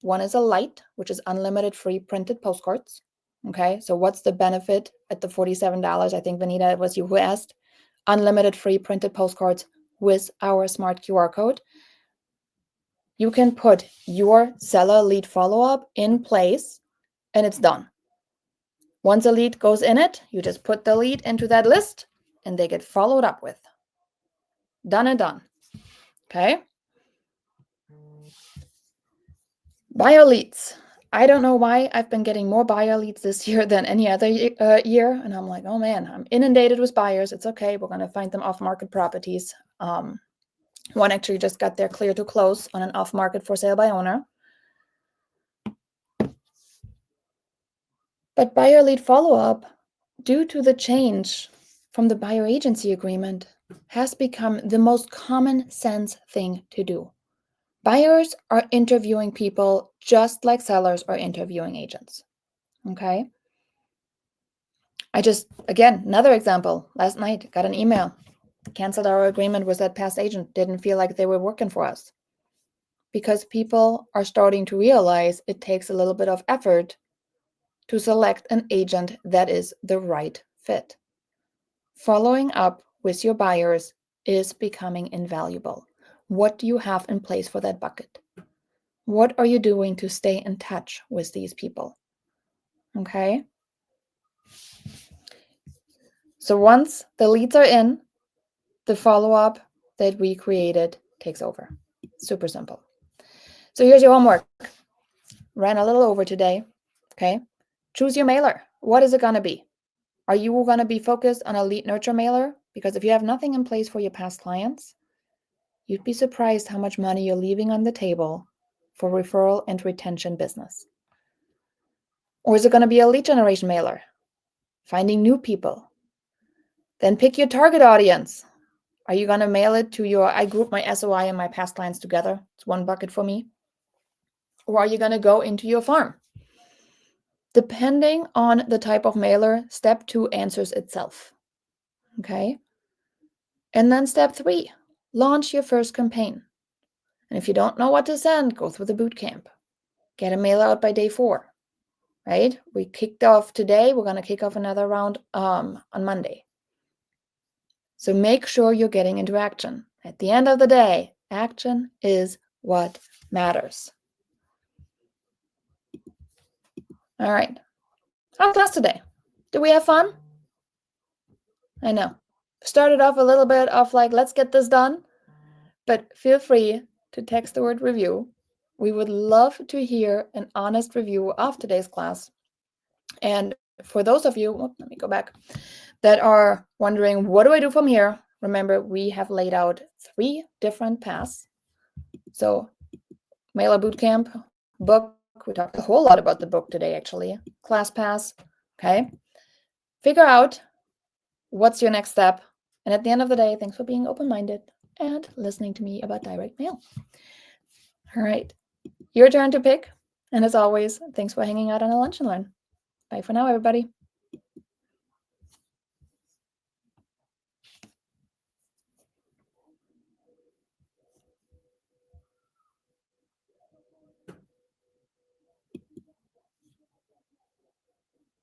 One is a light, which is unlimited free printed postcards. Okay, so what's the benefit at the $47? I think, Vanita, it was you who asked. Unlimited free printed postcards with our smart QR code. You can put your seller lead follow-up in place and it's done. Once a lead goes in it, you just put the lead into that list and they get followed up with. Done and done. Okay. Buyer leads. I don't know why I've been getting more buyer leads this year than any other year. And I'm like, oh man, I'm inundated with buyers. It's okay. We're going to find them off-market properties. One actually just got their clear to close on an off-market for sale by owner. But buyer lead follow-up, due to the change from the buyer agency agreement, has become the most common sense thing to do. Buyers are interviewing people just like sellers are interviewing agents. Okay. Again, another example. Last night, got an email. Canceled our agreement with that past agent. Didn't feel like they were working for us. Because people are starting to realize it takes a little bit of effort to select an agent that is the right fit. Following up with your buyers is becoming invaluable. What do you have in place for that bucket? What are you doing to stay in touch with these people? Okay. So once the leads are in, the follow-up that we created takes over. Super simple. So here's your homework. Ran a little over today. Okay. Choose your mailer. What is it going to be? Are you going to be focused on a lead nurture mailer? Because if you have nothing in place for your past clients, you'd be surprised how much money you're leaving on the table for referral and retention business. Or is it going to be a lead generation mailer? Finding new people. Then pick your target audience. Are you going to mail it to your, I group my SOI and my past clients together. It's one bucket for me. Or are you going to go into your farm? Depending on the type of mailer, step 2 answers itself. Okay. And then step 3, launch your first campaign. And if you don't know what to send, go through the boot camp. Get a mail out by day 4. Right? We kicked off today. We're going to kick off another round on Monday. So make sure you're getting into action. At the end of the day, action is what matters. All right. How's class today? Did we have fun? I know. Started off a little bit of like, let's get this done. But feel free to text the word review. We would love to hear an honest review of today's class. And for those of you, let me go back, that are wondering, what do I do from here? Remember, we have laid out 3 different paths. So Mailer Bootcamp, book, we talked a whole lot about the book today, actually. Class pass, okay? Figure out what's your next step. And at the end of the day, thanks for being open-minded and listening to me about direct mail. All right, your turn to pick. And as always, thanks for hanging out on a Lunch and Learn. Bye for now, everybody.